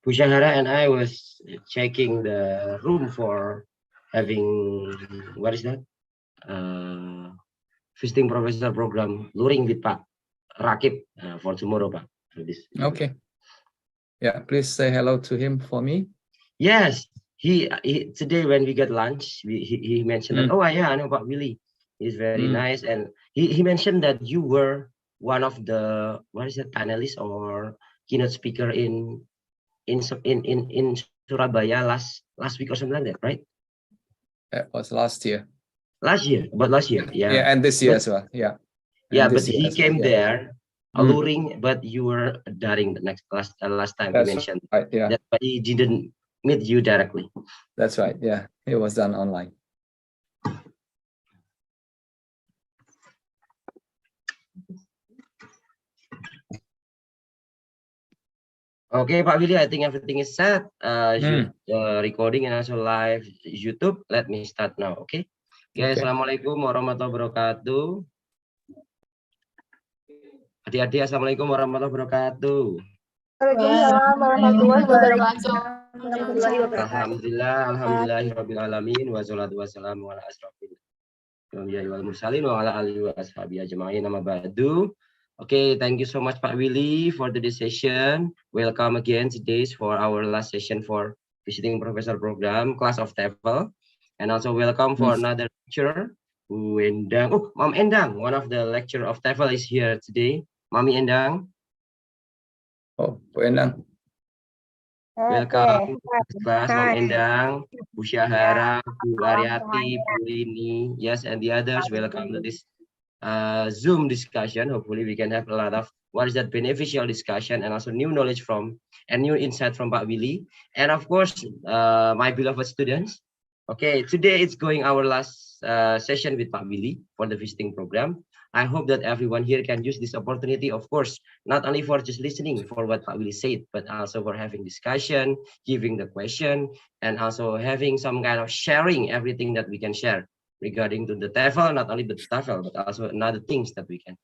Pushahara and I was checking the room for having, what is that? Visiting professor program luring with Pak Rakib for tomorrow, Pak. Okay. Yeah, please say hello to him for me. Yes, he today when we got lunch, he mentioned that, oh yeah, I know Pak Willy. He's very nice, and he mentioned that you were one of the, what is it, panelists or keynote speaker in Surabaya last week or something like that, right? That was last year. Last year, yeah. Yeah, and this year as well, yeah. Yeah, but he came there alluring, but you were during the last time he mentioned. Right, yeah. That, but he didn't meet you directly. That's right, yeah. It was done online. Okay, Pak Willy, I think everything is set. Recording and also live YouTube. Let me start now, okay? Okay. Assalamualaikum warahmatullahi wabarakatuh. Adik-adik, assalamualaikum warahmatullahi wabarakatuh. Waalaikumsalam warahmatullahi wabarakatuh. Alhamdulillahirabbil alamin wassalatu wassalamu ala asrofil anbiya'i wal mursalin wa ala alihi wa ashabihi ajma'in amma ba'du. Okay, thank you so much, Pak Willy, for today's session. Welcome again today for our last session for visiting professor program, class of TEFL. And also welcome for another lecturer, Bu Endang. Oh, Mam Endang, one of the lecturer of TEFL is here today. Mami Endang. Oh, Bu Endang. Welcome to class, Mam Endang, Bu Syahara, Bu Ariati, Bu Rini, yes, and the others. Welcome to this Zoom discussion. Hopefully we can have a lot of what is that beneficial discussion and also new knowledge from and new insight from Pak Willy, and of course my beloved students. Okay, today it's going our last session with Pak Willy for the visiting program. I hope that everyone here can use this opportunity, of course, not only for just listening for what Pak Willy said, but also for having discussion, giving the question, and also having some kind of sharing everything that we can share regarding to the TEFL, not only the TEFL, but also another things that we can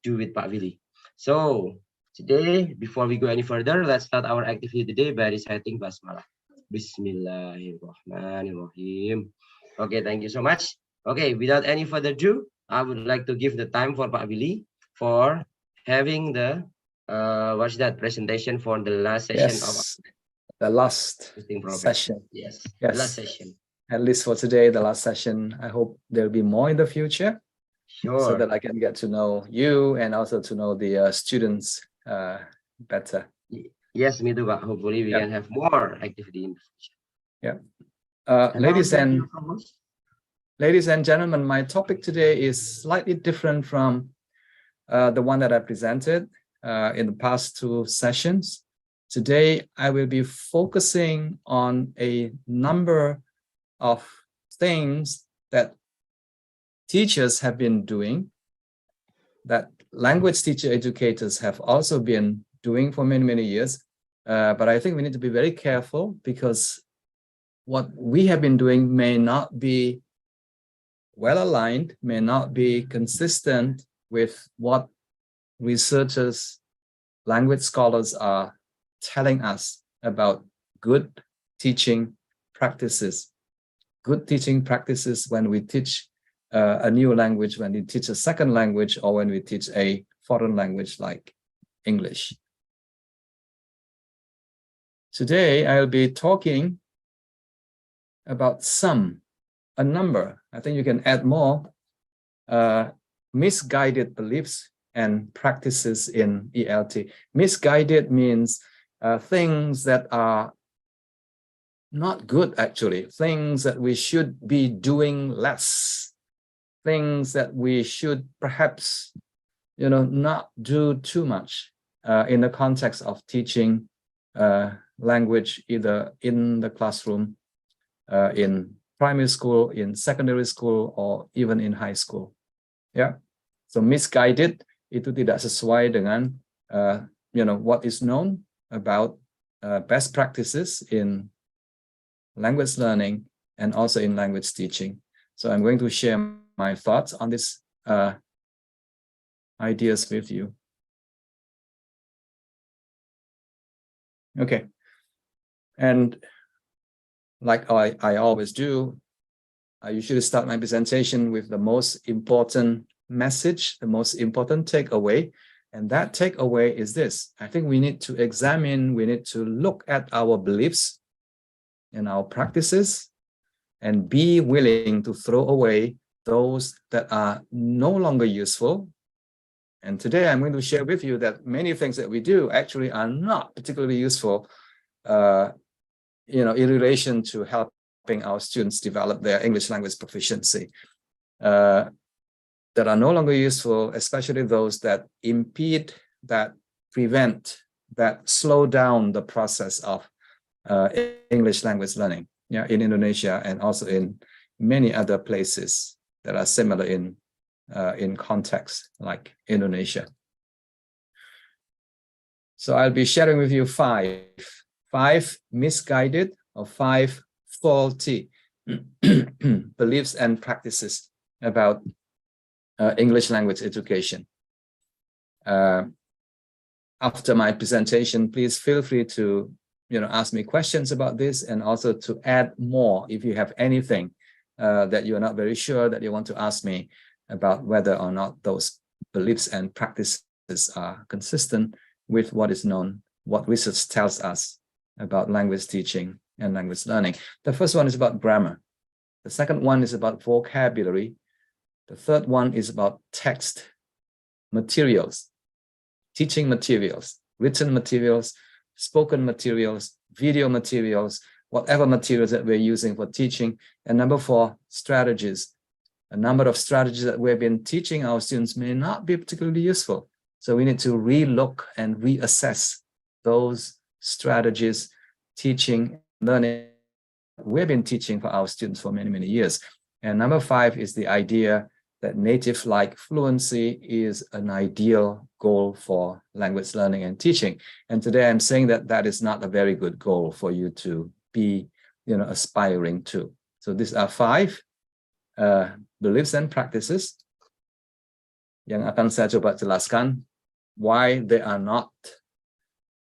do with Pak Willy. So today, before we go any further, let's start our activity today by reciting Basmalah. Bismillahirrahmanirrahim. Okay, thank you so much. Okay, without any further ado, I would like to give the time for Pak Willy for having the what's that presentation for the last session of the last session. Yes, the last session. At least for today, the last session. I hope there'll be more in the future. Sure. So that I can get to know you and also to know the students better. Yes, me too, but hopefully we can have more activity in the future. Yeah. Ladies and gentlemen, my topic today is slightly different from the one that I presented in the past two sessions. Today, I will be focusing on a number of things that teachers have been doing, that language teacher educators have also been doing for many, many years. But I think we need to be very careful because what we have been doing may not be well aligned, may not be consistent with what researchers, language scholars are telling us about good teaching practices. Good teaching practices when we teach a new language, when we teach a second language, or when we teach a foreign language like English. Today, I'll be talking about a number, I think you can add more, misguided beliefs and practices in ELT. Misguided means things that are not good, actually, things that we should be doing less, things that we should perhaps, not do too much in the context of teaching language, either in the classroom, in primary school, in secondary school, or even in high school. Yeah, so misguided itu tidak sesuai dengan what is known about best practices in language learning and also in language teaching. So I'm going to share my thoughts on these ideas with you. Okay, And like I always do, I usually start my presentation with the most important message, the most important takeaway. And that takeaway is this. I think we need to examine, we need to look at our beliefs and our practices and be willing to throw away those that are no longer useful. And today I'm going to share with you that many things that we do actually are not particularly useful, in relation to helping our students develop their English language proficiency. That are no longer useful, especially those that impede, that prevent, that slow down the process of English language learning, in Indonesia and also in many other places that are similar in context like Indonesia. So I'll be sharing with you five misguided or five faulty beliefs and practices about English language education. After my presentation, please feel free to ask me questions about this and also to add more if you have anything that you're not very sure that you want to ask me about whether or not those beliefs and practices are consistent with what is known, what research tells us about language teaching and language learning. The first one is about grammar. The second one is about vocabulary. The third one is about text materials, teaching materials, written materials, spoken materials, video materials, whatever materials that we're using for teaching. And number four, strategies. A number of strategies that we've been teaching our students may not be particularly useful. So we need to relook and reassess those strategies, teaching, learning we've been teaching for our students for many, many years. And number five is the idea that native-like fluency is an ideal goal for language learning and teaching. And today I'm saying that that is not a very good goal for you to be, aspiring to. So these are five beliefs and practices yang akan saya coba jelaskan why they are not,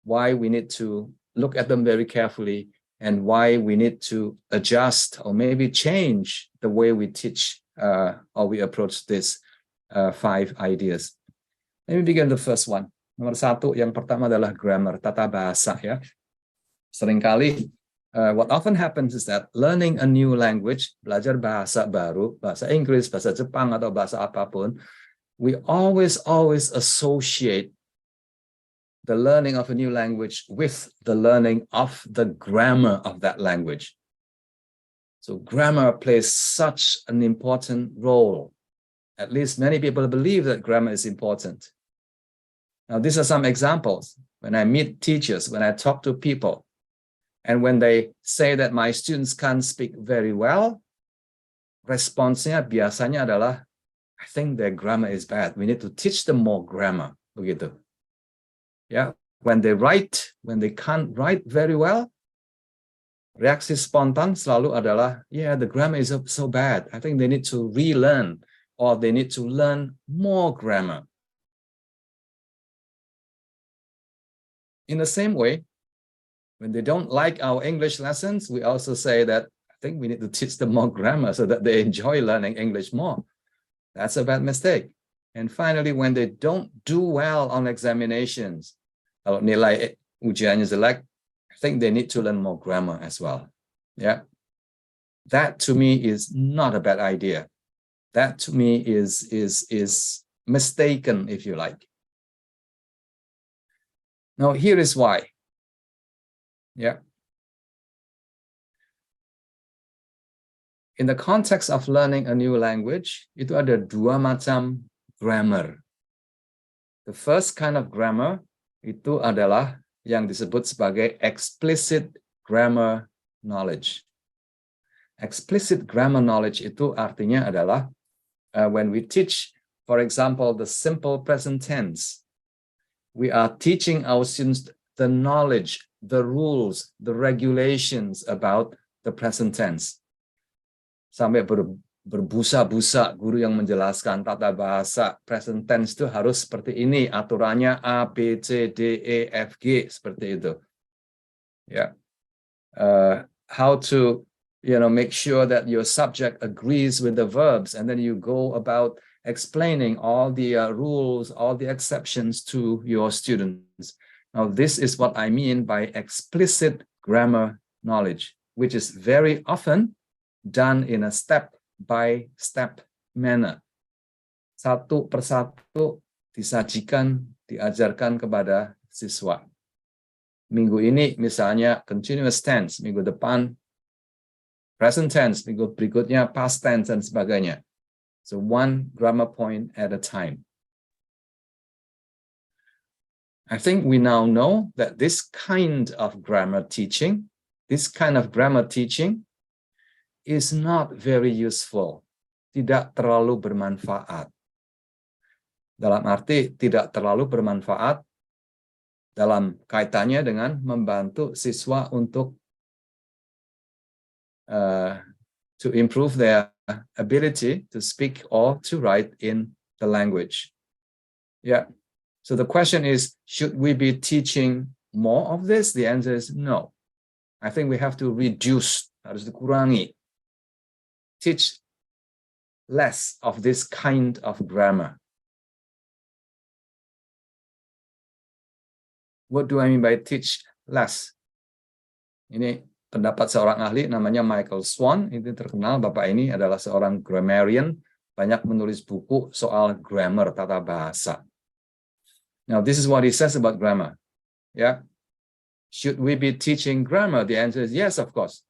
why we need to look at them very carefully, and why we need to adjust or maybe change the way we teach or we approach these five ideas. Let me begin the first one. Nomor satu, yang pertama adalah grammar, tata bahasa ya. Seringkali what often happens is that learning a new language, belajar bahasa baru, bahasa Inggris, bahasa Jepang atau bahasa apapun, we always associate the learning of a new language with the learning of the grammar of that language. So grammar plays such an important role. At least many people believe that grammar is important. Now, these are some examples. When I meet teachers, when I talk to people, and when they say that my students can't speak very well, responsnya biasanya adalah, I think their grammar is bad. We need to teach them more grammar. Begitu. Yeah, when they write, when they can't write very well, reaksi spontan selalu adalah, yeah, the grammar is so bad. I think they need to relearn or they need to learn more grammar. In the same way, when they don't like our English lessons, we also say that I think we need to teach them more grammar so that they enjoy learning English more. That's a bad mistake. And finally, when they don't do well on examinations, kalau nilai ujiannya jelek, I think they need to learn more grammar as well. Yeah, that to me is not a bad idea. That to me is mistaken, if you like. Now here is why. Yeah. In the context of learning a new language, itu ada dua macam grammar. The first kind of grammar itu adalah yang disebut sebagai explicit grammar knowledge. Explicit grammar knowledge itu artinya adalah when we teach, for example, the simple present tense, we are teaching our students the knowledge, the rules, the regulations about the present tense. Sampai berbusa-busa guru yang menjelaskan tata bahasa present tense itu harus seperti ini, aturannya A, B, C, D, E, F, G, seperti itu. Ya. how to make sure that your subject agrees with the verbs, and then you go about explaining all the rules, all the exceptions to your students. Now, this is what I mean by explicit grammar knowledge, which is very often done in a step-by-step manner. Satu persatu disajikan, diajarkan kepada siswa. Minggu ini misalnya continuous tense, minggu depan present tense, minggu berikutnya past tense, dan sebagainya. So one grammar point at a time. I think we now know that this kind of grammar teaching is not very useful, tidak terlalu bermanfaat. Dalam arti tidak terlalu bermanfaat dalam kaitannya dengan membantu siswa untuk to improve their ability to speak or to write in the language. Yeah. So the question is, should we be teaching more of this? The answer is no. I think we have to reduce, harus dikurangi. Teach less of this kind of grammar. What do I mean by teach less? Ini pendapat seorang ahli namanya Michael Swan. Itu terkenal, Bapak ini adalah seorang grammarian, banyak menulis buku soal grammar, tata bahasa. Now, this is what he says about grammar. Yeah. Should we be teaching grammar? The answer is yes, of course.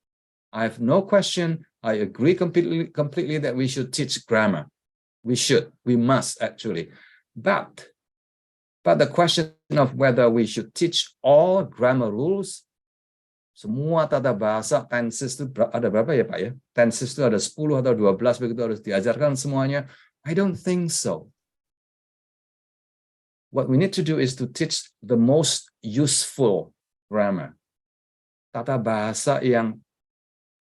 I have no question. I agree completely that we should teach grammar. We should. We must, actually. But the question of whether we should teach all grammar rules, semua tata bahasa, tenses itu ada berapa ya Pak ya? Tenses itu ada 10 atau 12, begitu harus diajarkan semuanya. I don't think so. What we need to do is to teach the most useful grammar. Tata bahasa yang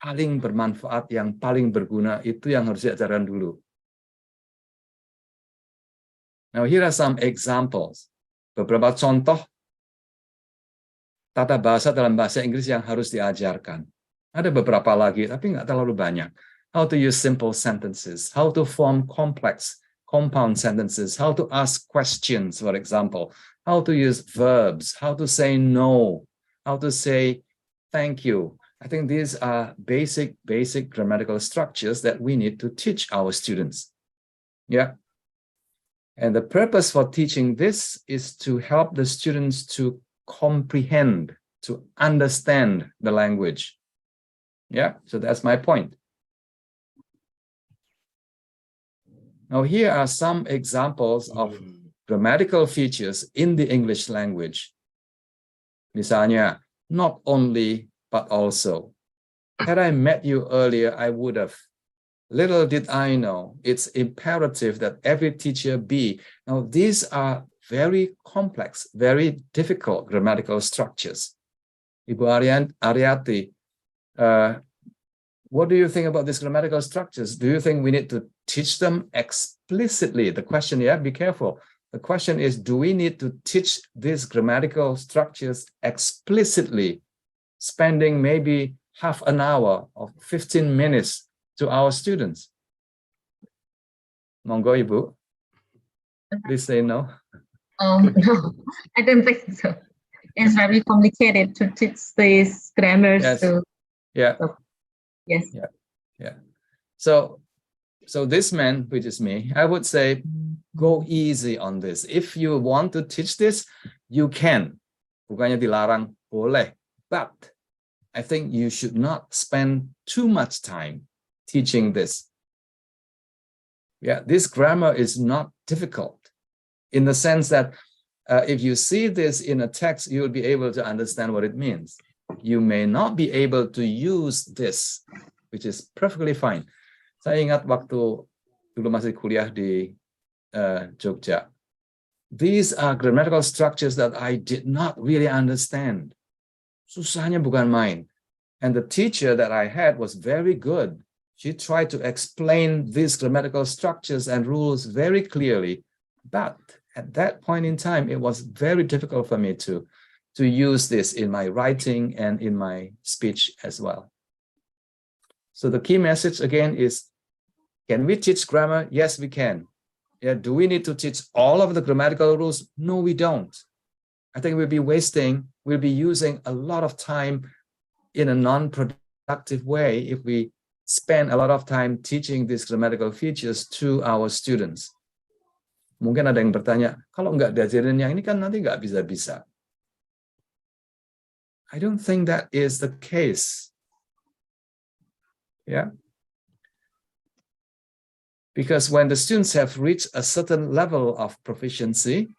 paling bermanfaat, yang paling berguna, itu yang harus diajarkan dulu. Now, here are some examples. Beberapa contoh tata bahasa dalam bahasa Inggris yang harus diajarkan. Ada beberapa lagi, tapi nggak terlalu banyak. How to use simple sentences, how to form complex compound sentences, how to ask questions, for example, how to use verbs, how to say no, how to say thank you. I think these are basic grammatical structures that we need to teach our students. Yeah. And the purpose for teaching this is to help the students to comprehend, to understand the language. Yeah, so that's my point. Now, here are some examples of grammatical features in the English language. Misalnya, not only, but also. Had I met you earlier, I would have. Little did I know, it's imperative that every teacher be. Now, these are very complex, very difficult grammatical structures. Ibu Ariati, what do you think about these grammatical structures? Do you think we need to teach them explicitly? The question, yeah, be careful. The question is, do we need to teach these grammatical structures explicitly, spending maybe half an hour or 15 minutes to our students? Monggo, Ibu. Please say no. No, I don't think so. It's very complicated to teach these grammars. Yes. Yeah. So, yes. Yeah. So this man, which is me, I would say, go easy on this. If you want to teach this, you can. Bukannya dilarang, boleh. But I think you should not spend too much time teaching this. Yeah, this grammar is not difficult in the sense that if you see this in a text, you will be able to understand what it means. You may not be able to use this, which is perfectly fine. Saya ingat waktu dulu masih kuliah di Jogja. These are grammatical structures that I did not really understand. Susahnya bukan main. And the teacher that I had was very good. She tried to explain these grammatical structures and rules very clearly. But at that point in time, it was very difficult for me to to use this in my writing and in my speech as well. So the key message again is, can we teach grammar? Yes, we can. Yeah, do we need to teach all of the grammatical rules? No, we don't. I think we'll be using a lot of time in a non-productive way if we spend a lot of time teaching these grammatical features to our students. Mungkin ada yang bertanya, kalau nggak diajarin yang ini kan nanti nggak bisa-bisa. I don't think that is the case. Yeah. Because when the students have reached a certain level of proficiency,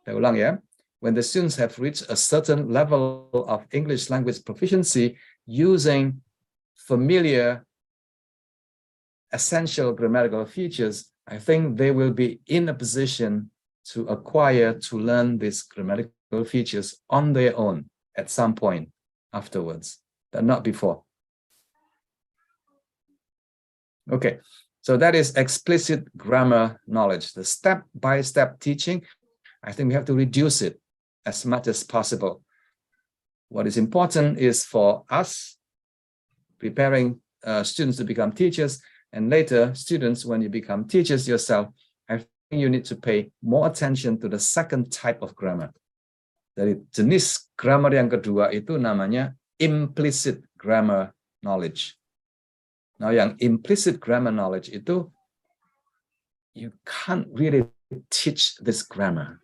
saya ulang ya, when the students have reached a certain level of English language proficiency using familiar essential grammatical features, I think they will be in a position to acquire, to learn these grammatical features on their own at some point afterwards, but not before. Okay, so that is explicit grammar knowledge. The step-by-step teaching, I think we have to reduce it as much as possible. What is important is for us preparing students to become teachers, and later students, when you become teachers yourself, I think you need to pay more attention to the second type of grammar. Dari jenis grammar yang kedua itu namanya implicit grammar knowledge. Now, yang implicit grammar knowledge itu, you can't really teach this grammar.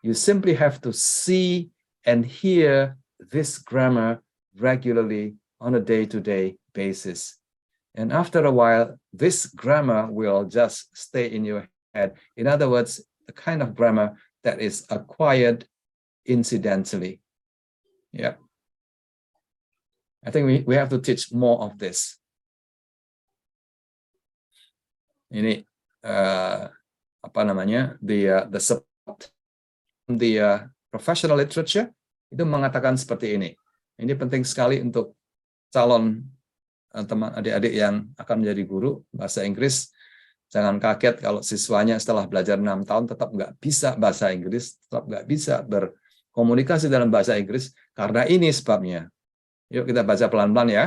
You simply have to see and hear this grammar regularly on a day-to-day basis. And after a while, this grammar will just stay in your head. In other words, the kind of grammar that is acquired incidentally. Yeah. I think we have to teach more of this. Ini apa namanya, the professional literature itu mengatakan seperti ini. Ini penting sekali untuk calon teman adik-adik yang akan menjadi guru bahasa Inggris. Jangan kaget kalau siswanya setelah belajar 6 tahun tetap nggak bisa bahasa Inggris, tetap nggak bisa berkomunikasi dalam bahasa Inggris, karena ini sebabnya. Yuk kita baca pelan-pelan ya.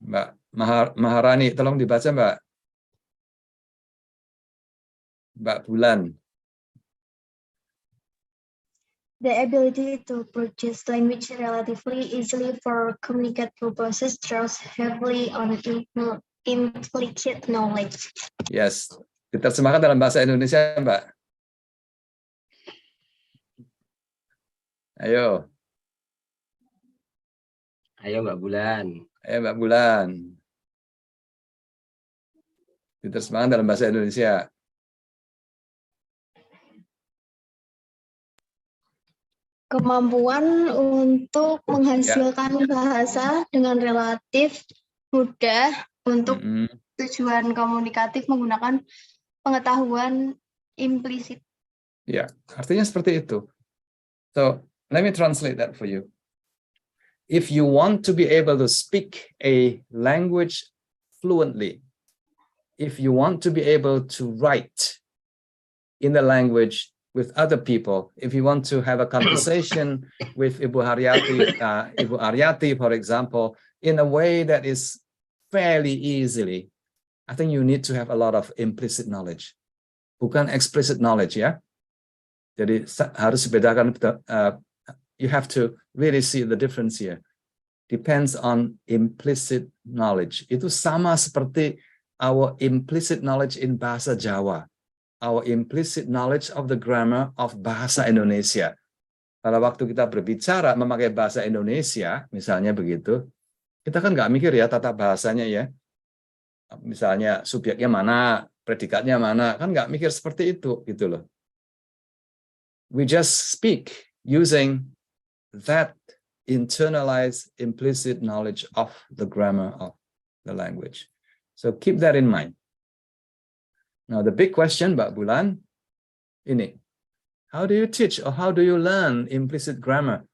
Mbak Maharani, tolong dibaca Mbak. Mbak Bulan. The ability to purchase language relatively easily for communicate purposes draws heavily on implicit knowledge. Yes, diterjemahkan dalam bahasa Indonesia, Mbak. Ayo. Ayo Mbak Bulan. Ayo Mbak Bulan. Diterjemahkan dalam bahasa Indonesia. Kemampuan untuk menghasilkan bahasa dengan relatif mudah untuk tujuan komunikatif menggunakan pengetahuan implisit. Ya, artinya seperti itu. So, let me translate that for you. If you want to be able to speak a language fluently, if you want to be able to write in the language with other people, if you want to have a conversation with Ibu Aryati, for example, in a way that is fairly easily, I think you need to have a lot of implicit knowledge, bukan explicit knowledge, ya. Jadi harus bedakan. You have to really see the difference here. Depends on implicit knowledge. Itu sama seperti our implicit knowledge in bahasa Jawa. Our implicit knowledge of the grammar of bahasa Indonesia. Pada waktu kita berbicara memakai bahasa Indonesia, misalnya begitu, kita kan nggak mikir ya tata bahasanya ya. Misalnya subjeknya mana, predikatnya mana, kan nggak mikir seperti itu, gitu loh. We just speak using that internalized implicit knowledge of the grammar of the language. So keep that in mind. Now, the big question, Mbak Bulan, ini, how do you teach or how do you learn implicit grammar?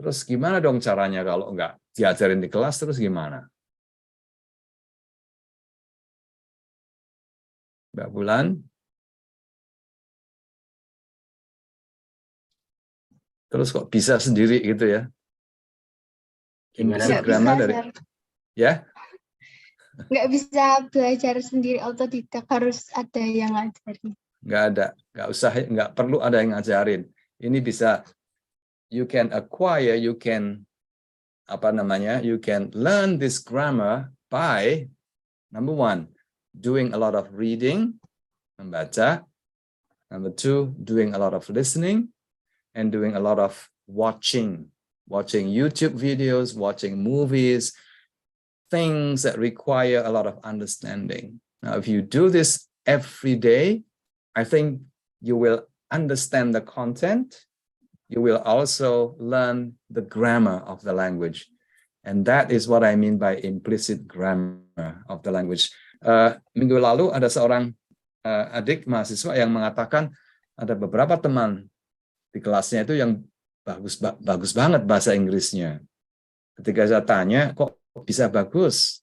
Terus gimana dong caranya kalau nggak diajarin di kelas, terus gimana? Mbak Bulan? Terus kok bisa sendiri gitu ya? Implicit Nggak grammar bisa, dari Sir. ya? Nggak bisa belajar sendiri otodidak, harus ada yang ngajarin. Nggak ada, nggak usah, nggak perlu ada yang ngajarin. Ini bisa, you can acquire, you can you can learn this grammar by number 1, doing a lot of reading, membaca. Number 2, doing a lot of listening, and doing a lot of watching YouTube videos, watching movies, things that require a lot of understanding. Now, if you do this every day, I think you will understand the content. You will also learn the grammar of the language. And that is what I mean by implicit grammar of the language. Minggu lalu ada seorang adik mahasiswa yang mengatakan ada beberapa teman di kelasnya itu yang bagus banget bahasa Inggrisnya. Ketika saya tanya, kok bisa bagus?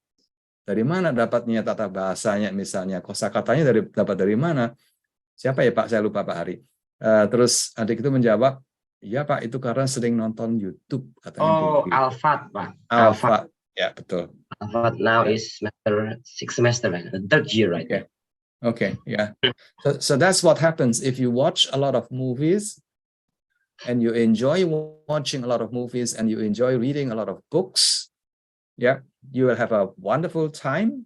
Dari mana dapatnya tata bahasanya, misalnya kosakatanya dapat dari mana? Siapa ya Pak? Saya lupa Pak Hari. Terus adik itu menjawab, iya Pak, itu karena sering nonton YouTube. Katanya oh, Alfat Pak. Alfat, ya betul. Alfat now is sixth semester, third year, right? Okay. Okay, yeah. So that's what happens if you watch a lot of movies and you enjoy watching a lot of movies and you enjoy reading a lot of books. Yeah, you will have a wonderful time.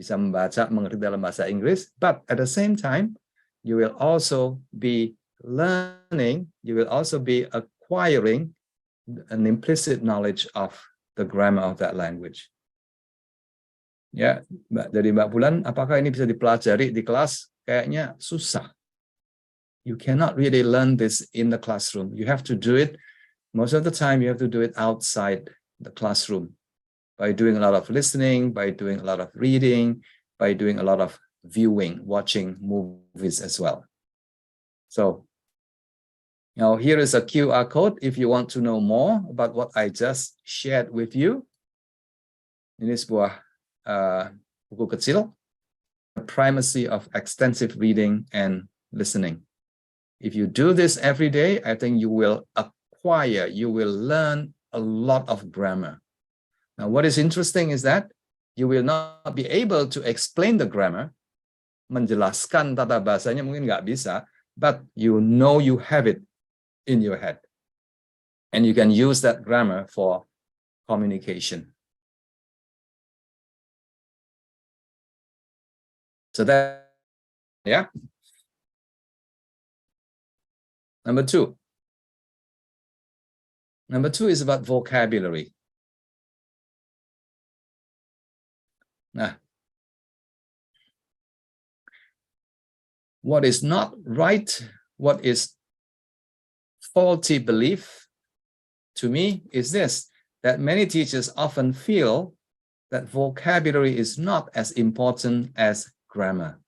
Bisa membaca, mengerti dalam bahasa Inggris, but at the same time, you will also be learning, you will also be acquiring an implicit knowledge of the grammar of that language. Ya, dari Mbak Bulan, apakah ini bisa dipelajari di kelas? Kayaknya susah. You cannot really learn this in the classroom. You have to do it, most of the time you have to do it outside the classroom. By doing a lot of listening, by doing a lot of reading, by doing a lot of viewing, watching movies as well. So, now here is a QR code if you want to know more about what I just shared with you. Ini sebuah buku kecil, The Primacy of Extensive Reading and Listening. If you do this every day, I think you will acquire, you will learn a lot of grammar. Now, what is interesting is that you will not be able to explain the grammar, menjelaskan tata bahasanya mungkin nggak bisa, but you know you have it in your head. And you can use that grammar for communication. So that, yeah. Number two is about vocabulary. Nah, what is not right, what is faulty belief to me is this, that many teachers often feel that vocabulary is not as important as grammar.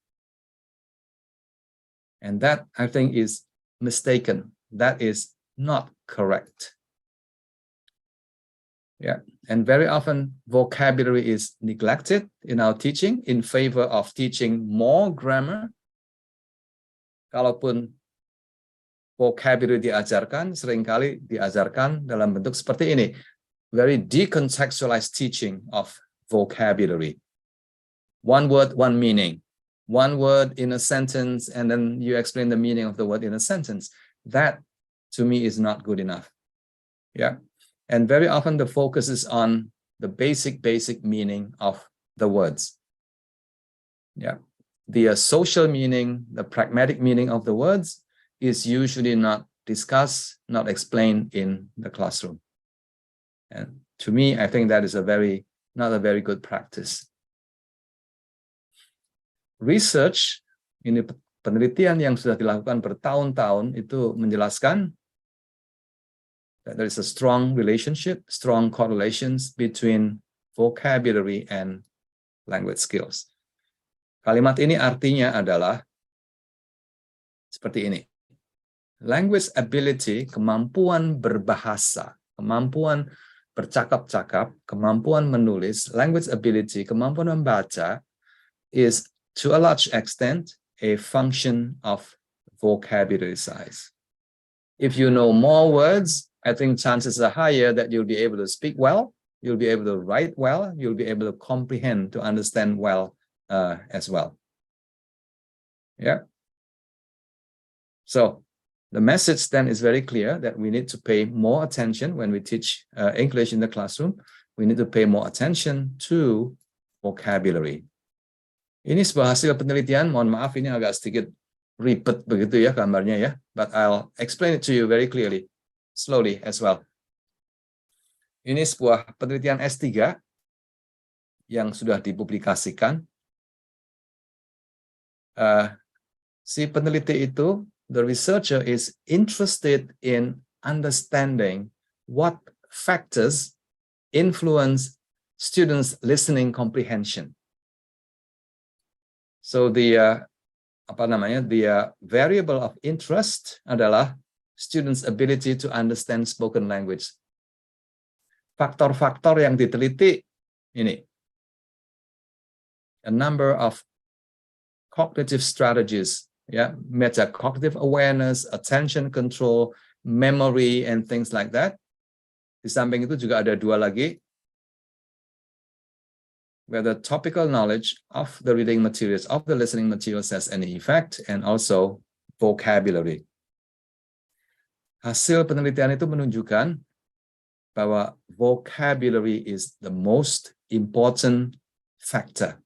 And that, I think, is mistaken. That is not correct. Yeah, and very often vocabulary is neglected in our teaching in favor of teaching more grammar. Kalaupun vocabulary diajarkan, seringkali diajarkan dalam bentuk seperti ini. Very decontextualized teaching of vocabulary. One word, one meaning. One word in a sentence, and then you explain the meaning of the word in a sentence. That, to me, is not good enough. Yeah. And very often the focus is on the basic meaning of the words. Yeah. The social meaning, the pragmatic meaning of the words is usually not discussed, not explained in the classroom. And to me, I think that is not a very good practice. Research, ini penelitian yang sudah dilakukan bertahun-tahun itu menjelaskan that there is a strong relationship, strong correlations between vocabulary and language skills. Kalimat ini artinya adalah seperti ini. Language ability, kemampuan berbahasa, kemampuan bercakap-cakap, kemampuan menulis, language ability, kemampuan membaca is to a large extent a function of vocabulary size. If you know more words, I think chances are higher that you'll be able to speak well, you'll be able to write well, you'll be able to comprehend, to understand well as well. Yeah. So the message then is very clear that we need to pay more attention when we teach English in the classroom. We need to pay more attention to vocabulary. Ini sebuah hasil penelitian, mohon maaf ini agak sedikit ribet begitu ya gambarnya ya, but I'll explain it to you very clearly, slowly as well. Ini sebuah penelitian S3 yang sudah dipublikasikan. Si peneliti itu, the researcher is interested in understanding what factors influence students' listening comprehension. So the variable of interest adalah students' ability to understand spoken language. Faktor-faktor yang diteliti ini, a number of cognitive strategies, ya, metacognitive awareness, attention control, memory, and things like that. Di samping itu juga ada dua lagi, whether topical knowledge of the reading materials, of the listening materials has any effect, and also vocabulary. Hasil penelitian itu menunjukkan bahwa vocabulary is the most important factor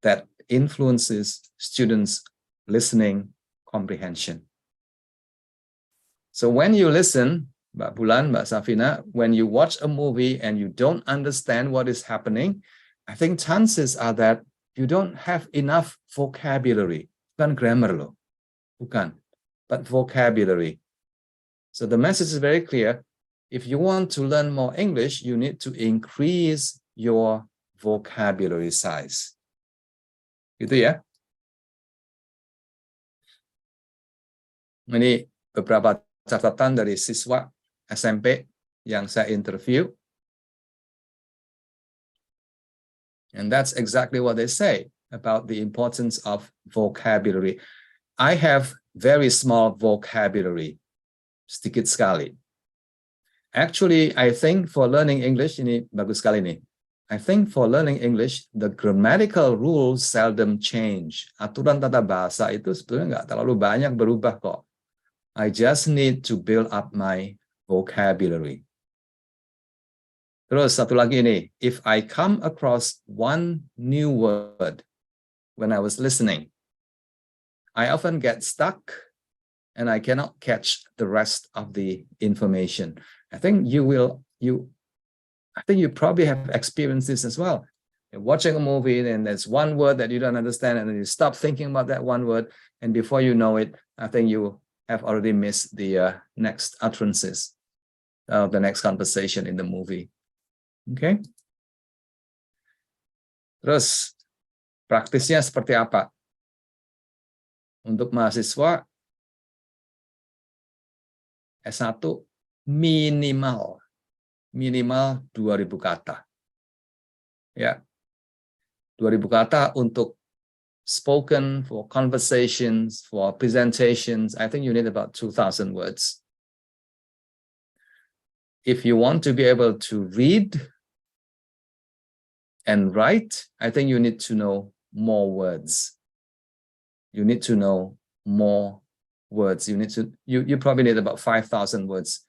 that influences students' listening comprehension. So when you listen, Mbak Bulan, Mbak Safina, when you watch a movie and you don't understand what is happening, I think chances are that you don't have enough vocabulary. Bukan grammar loh, bukan, but vocabulary. So the message is very clear. If you want to learn more English, you need to increase your vocabulary size. Gitu ya. Ini beberapa catatan dari siswa SMP yang saya interview. And that's exactly what they say about the importance of vocabulary. I have very small vocabulary, sedikit sekali. Actually, I think for learning English, ini bagus sekali nih. I think for learning English, the grammatical rules seldom change. Aturan tata bahasa itu sebetulnya nggak terlalu banyak berubah kok. I just need to build up my vocabulary. Terus satu lagi ini, if I come across one new word when I was listening, I often get stuck and I cannot catch the rest of the information. I think you probably have experienced this as well. You're watching a movie and there's one word that you don't understand and then you stop thinking about that one word, and before you know it, I think you have already missed the next utterances, the next conversation in the movie. Okay. Terus praktisnya seperti apa? Untuk mahasiswa S1 minimal 2.000 kata. Ya. 2.000 kata untuk spoken, for conversations, for presentations. I think you need about 2,000 words. If you want to be able to read and write, I think you need to know more words. You need to know more words. You probably need about 5,000 words.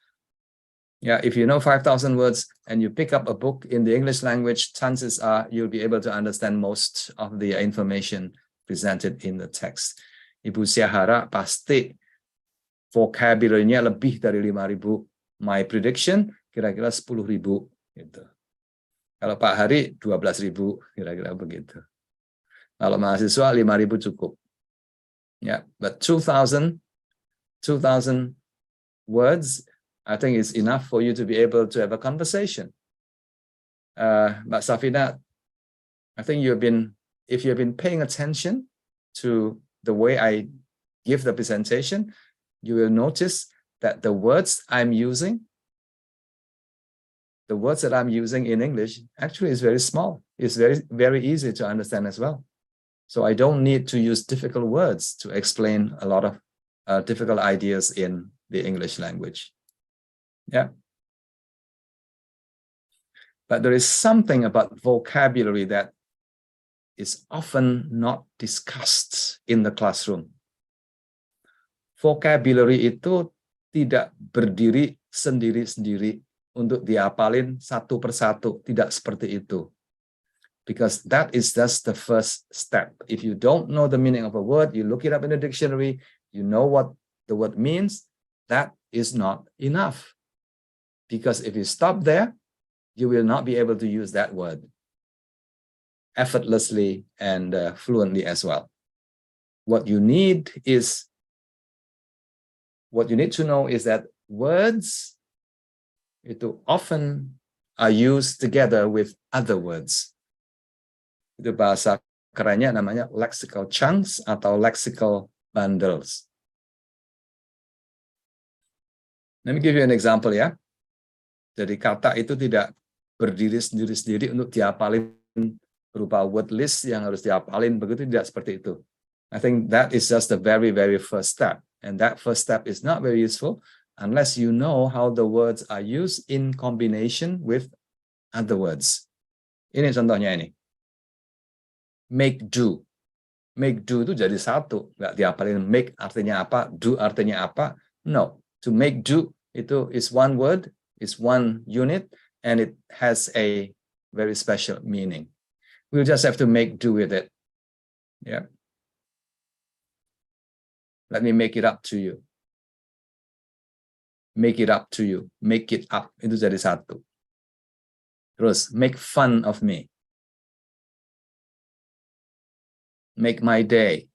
Yeah, if you know 5,000 words and you pick up a book in the English language, chances are you'll be able to understand most of the information presented in the text. Ibu Syahara pasti vocabulary-nya lebih dari 5.000. My prediction kira-kira 10.000 gitu. Kalau Pak Hari 12.000 kira-kira begitu. Kalau mahasiswa 5.000 cukup. Yeah, but 2,000 words I think is enough for you to be able to have a conversation. Mbak Safina, I think if you've been paying attention to the way I give the presentation, you will notice that the words that I'm using in English actually is very small. It's very, very easy to understand as well. So I don't need to use difficult words to explain a lot of difficult ideas in the English language. Yeah. But there is something about vocabulary that is often not discussed in the classroom. Vocabulary itu tidak berdiri sendiri-sendiri untuk dihafalin satu persatu, tidak seperti itu. Because that is just the first step. If you don't know the meaning of a word, you look it up in the dictionary, you know what the word means, that is not enough. Because if you stop there, you will not be able to use that word effortlessly and fluently as well. What you need to know is that words itu often are used together with other words. Itu bahasa kerennya namanya lexical chunks atau lexical bundles. Let me give you an example ya. Jadi kata itu tidak berdiri sendiri-sendiri untuk dihafalin berupa word list yang harus dihafalin, begitu tidak seperti itu. I think that is just the very, very first step. And that first step is not very useful unless you know how the words are used in combination with other words. Ini contohnya ini. Make do. Make do itu jadi satu. Nggak dihafalin make artinya apa, do artinya apa. No. To make do itu is one word, is one unit, and it has a very special meaning. We'll just have to make do with it. Yeah. Let me make it up to you. Make it up to you. Make it up. Itu jadi satu. Terus, make fun of me. Make my day.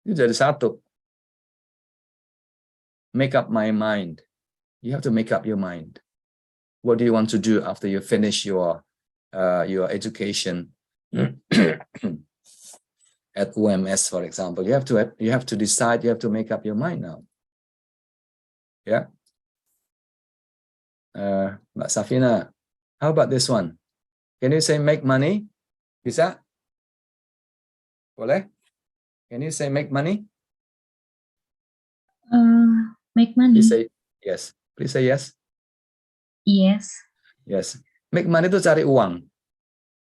Itu jadi satu. Make up my mind. You have to make up your mind. What do you want to do after you finish your education at UMS, for example? You have to decide. You have to make up your mind now. Yeah. Mbak Safina, how about this one? Can you say make money? Bisa? Boleh? Can you say make money? Make money. Please say yes. Please say yes. Yes. Yes. Make money itu cari uang.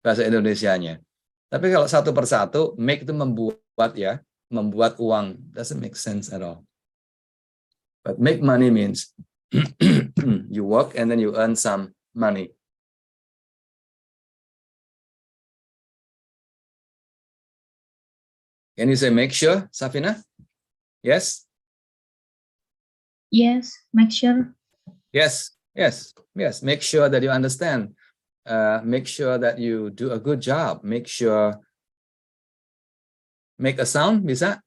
Bahasa Indonesianya. Tapi kalau satu persatu, make itu membuat ya. Membuat uang. Doesn't make sense at all. But make money means you work and then you earn some money. Can you say make sure, Safina? Yes? Yes. Make sure. Yes, yes, yes. Make sure that you understand. Make sure that you do a good job. Make sure. Make a sound, bisa?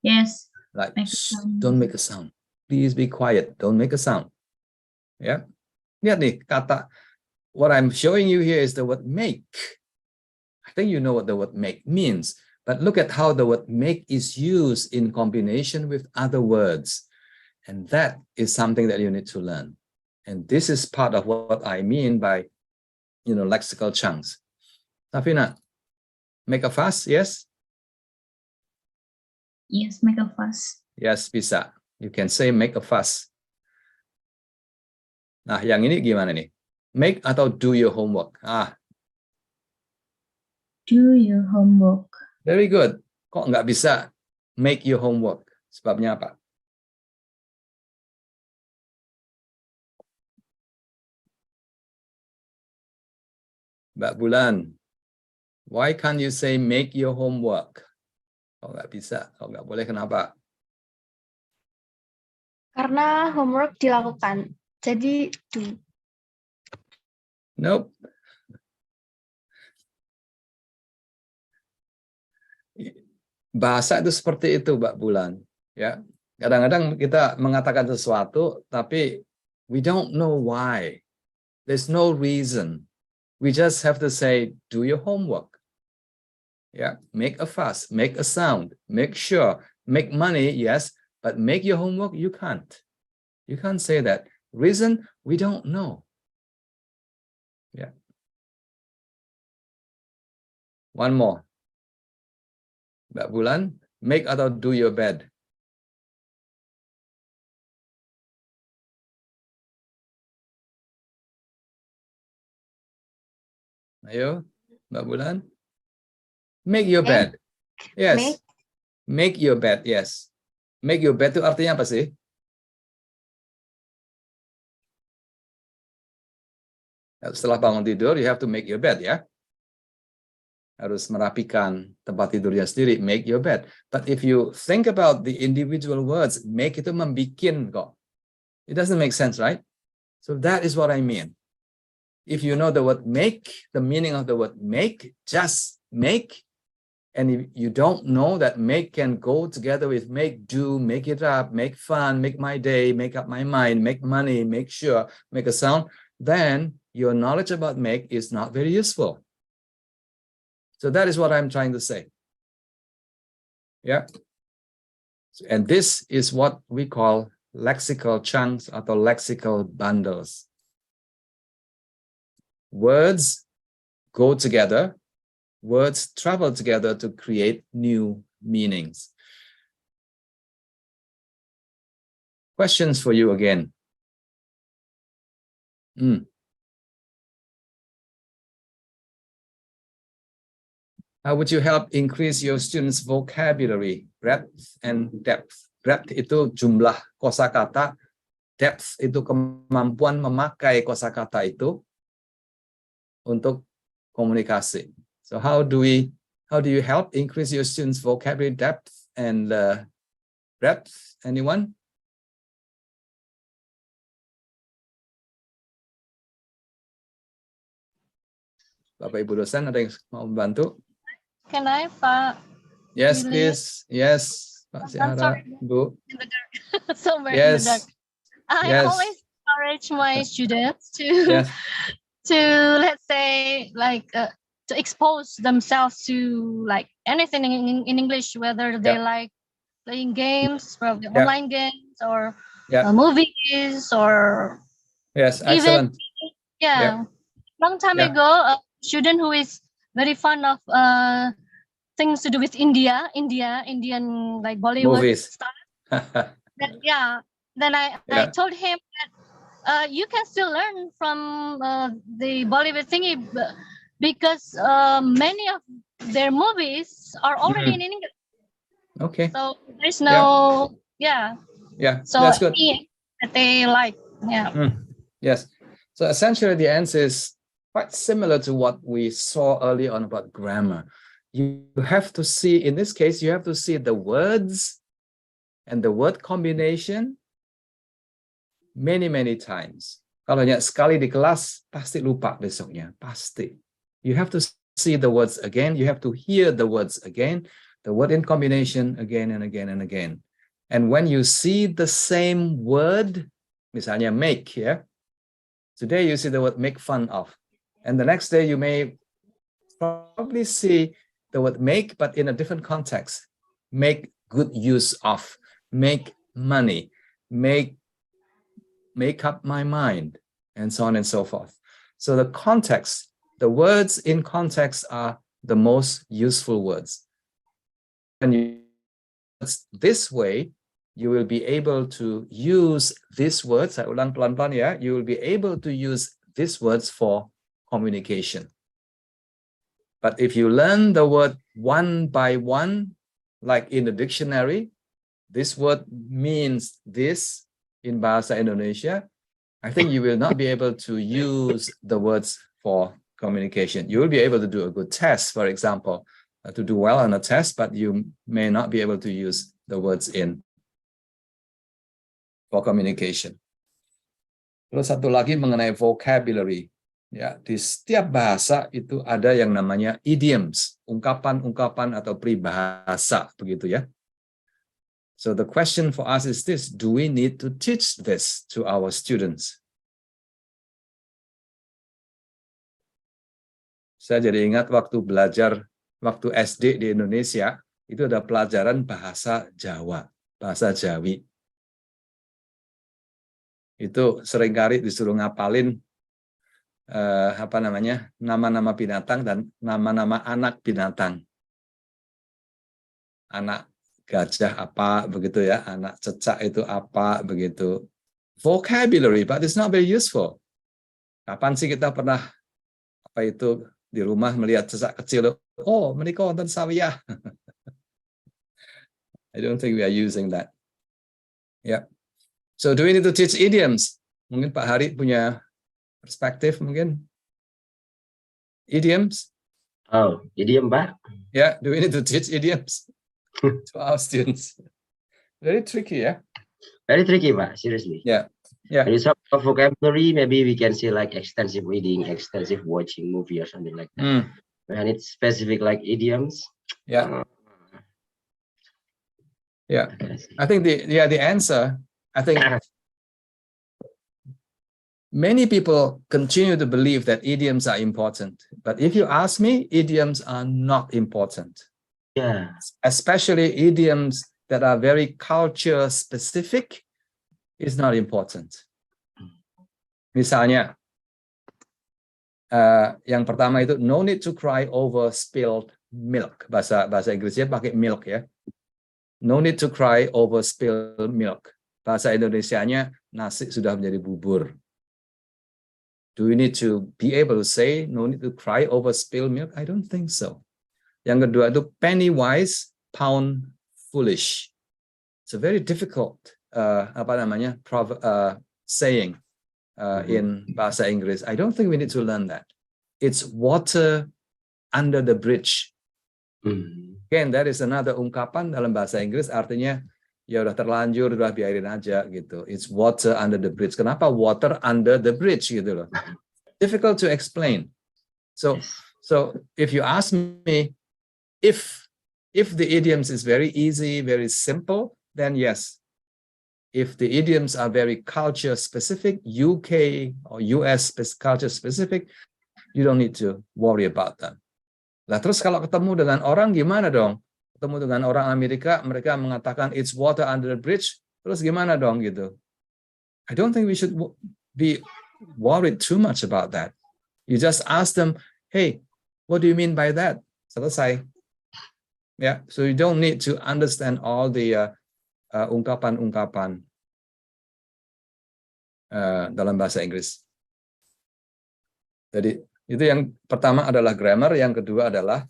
Yes. Like, Make a sound. don't make a sound. Please be quiet. Don't make a sound. Yeah. Lihat nih, kata. What I'm showing you here is the word make. I think you know what the word make means. But look at how the word make is used in combination with other words. And that is something that you need to learn. And this is part of what I mean by, lexical chunks. Safina, make a fuss, yes? Yes, make a fuss. Yes, bisa. You can say make a fuss. Nah, yang ini gimana nih? Make atau do your homework? Do your homework. Very good. Kok nggak bisa make your homework? Sebabnya apa? Mbak Bulan, why can't you say make your homework? Kok nggak bisa? Kok nggak boleh, kenapa? Karena homework dilakukan. Jadi do. Nope. Bahasa itu seperti itu, Mbak Bulan. Ya, kadang-kadang kita mengatakan sesuatu, tapi we don't know why. There's no reason. We just have to say, do your homework. Yeah, make a fuss, make a sound, make sure, make money, yes, but make your homework, you can't. You can't say that. Reason, we don't know. Yeah. One more. Mbak Bulan, Make atau do your bed? Ayo, Mbak Bulan. Make your bed. Yes. Make your bed. Yes. Make your bed itu artinya apa sih? Setelah bangun tidur, you have to make your bed, ya. Harus merapikan tempat tidurnya sendiri. Make your bed. But if you think about the individual words, make itu membikin kok. It doesn't make sense, right? So that is what I mean. If you know the word make, the meaning of the word make, just make. And if you don't know that make can go together with make, do, make it up, make fun, make my day, make up my mind, make money, make sure, make a sound, then your knowledge about make is not very useful. So that is what I'm trying to say. Yeah. And this is what we call lexical chunks atau lexical bundles. Words go together, words travel together to create new meanings. Questions for you again. How would you help increase your students' vocabulary, breadth and depth? Breadth itu jumlah kosakata, depth itu kemampuan memakai kosakata itu untuk komunikasi. So how do you help increase your students' vocabulary depth and breadth? Anyone? Bapak Ibu dosen ada yang mau membantu? Can I, Pak? Yes, Really? please. Yes, Pak I'm Syahara, sorry. Bu. In the dark. Somewhere in the dark. Yes. I Yes. always encourage my students to Yes. to let's say like to expose themselves to like anything in English, whether they like playing games, probably online games or movies or Yes, even excellent. long time ago, a student who is very fond of things to do with Indian like Bollywood Movies. stuff. Then I told him that you can still learn from the Bollywood thingy because many of their movies are already in English. Okay. So there's no So that's good. that they like Yes. So essentially the answer is quite similar to what we saw earlier on about grammar. You have to see, in this case, you have to see the words and the word combination many times. Kalau hanya sekali di kelas, pasti lupa besoknya, pasti. You have to see the words again, you have to hear the words again, the word in combination again and again and again. And when you see the same word, misalnya make, today you see the word make fun of. And the next day you may probably see the word make, but in a different context. Make good use of, make money, make up my mind, and so on and so forth. So the context, the words in context are the most useful words. And this way, you will be able to use these words, saya ulang pelan-pelan ya, you will be able to use these words for communication. But if you learn the word one by one, like in the dictionary, this word means this in Bahasa Indonesia, I think you will not be able to use the words for communication. You will be able to do a good test, for example, to do well on a test, but you may not be able to use the words for communication. Terus satu lagi mengenai vocabulary. Ya, di setiap bahasa itu ada yang namanya idioms, ungkapan-ungkapan atau peribahasa, begitu ya. So the question for us is this: do we need to teach this to our students? Saya jadi ingat waktu SD di Indonesia, itu ada pelajaran bahasa Jawa, bahasa Jawi. Itu seringkali disuruh ngapalin nama-nama binatang dan nama-nama anak binatang. Anak gajah apa begitu ya, anak cecak itu apa begitu. Vocabulary, but it's not very useful. Kapan sih kita pernah apa itu di rumah melihat cecak kecil, oh menikah wonten sawiyah. I don't think we are using that. Yeah. So do we need to teach idioms? Mungkin Pak Hari punya perspektif mungkin. Idioms? Oh, idiom, Pak. Yeah, do we need to teach idioms to our students? Very tricky, yeah? Very tricky, Pak. Seriously. Yeah. Yeah. When you talk about vocabulary, maybe we can say like extensive reading, extensive watching movie or something like that. When it's specific like idioms. Yeah. Yeah. I think the answer, I think many people continue to believe that idioms are important. But if you ask me, idioms are not important. Yeah. Especially idioms that are very culture specific is not important. Misalnya, yang pertama itu no need to cry over spilled milk. Bahasa Inggrisnya pakai milk ya. No need to cry over spilled milk. Bahasa Indonesianya nasi sudah menjadi bubur. Do we need to be able to say no need to cry over spilled milk? I don't think so. Yang kedua itu penny wise, pound foolish. It's a very difficult saying in bahasa Inggris. I don't think we need to learn that. It's water under the bridge. Again, that is another ungkapan dalam bahasa Inggris, artinya ya udah terlanjur, udah biarin aja gitu. It's water under the bridge. Kenapa water under the bridge gitu loh? Difficult to explain. So if you ask me if the idioms is very easy, very simple, then yes. If the idioms are very culture specific, UK or US culture specific, you don't need to worry about them. Lah terus kalau ketemu dengan orang gimana dong? Ketemu dengan orang Amerika, mereka mengatakan it's water under the bridge, terus gimana dong gitu? I don't think we should be worried too much about that. You just ask them, hey, what do you mean by that? Selesai. Yeah, so you don't need to understand all the ungkapan-ungkapan dalam bahasa Inggris. Jadi itu yang pertama adalah grammar, yang kedua adalah